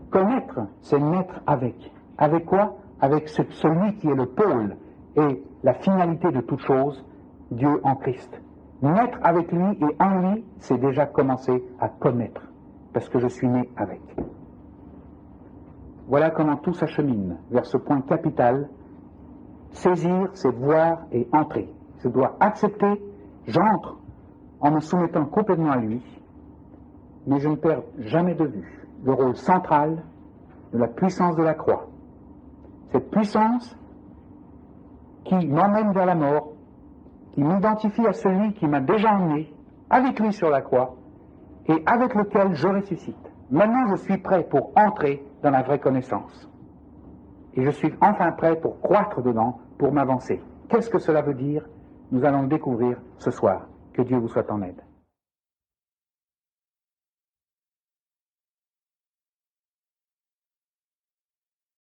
Connaître, c'est naître avec. Avec quoi? Avec celui qui est le pôle et la finalité de toute chose, Dieu en Christ. Naître avec lui et en lui, c'est déjà commencer à connaître, parce que je suis né avec. Voilà comment tout s'achemine vers ce point capital. Saisir, c'est voir et entrer. Je dois accepter, J'entre en me soumettant complètement à lui, mais je ne perds jamais de vue le rôle central de la puissance de la croix. Cette puissance qui m'emmène vers la mort, qui m'identifie à celui qui m'a déjà emmené avec lui sur la croix et avec lequel je ressuscite. Maintenant, je suis prêt pour entrer dans la vraie connaissance. Et je suis enfin prêt pour croître dedans, pour m'avancer. Qu'est-ce que cela veut dire? Nous allons le découvrir ce soir. Que Dieu vous soit en aide.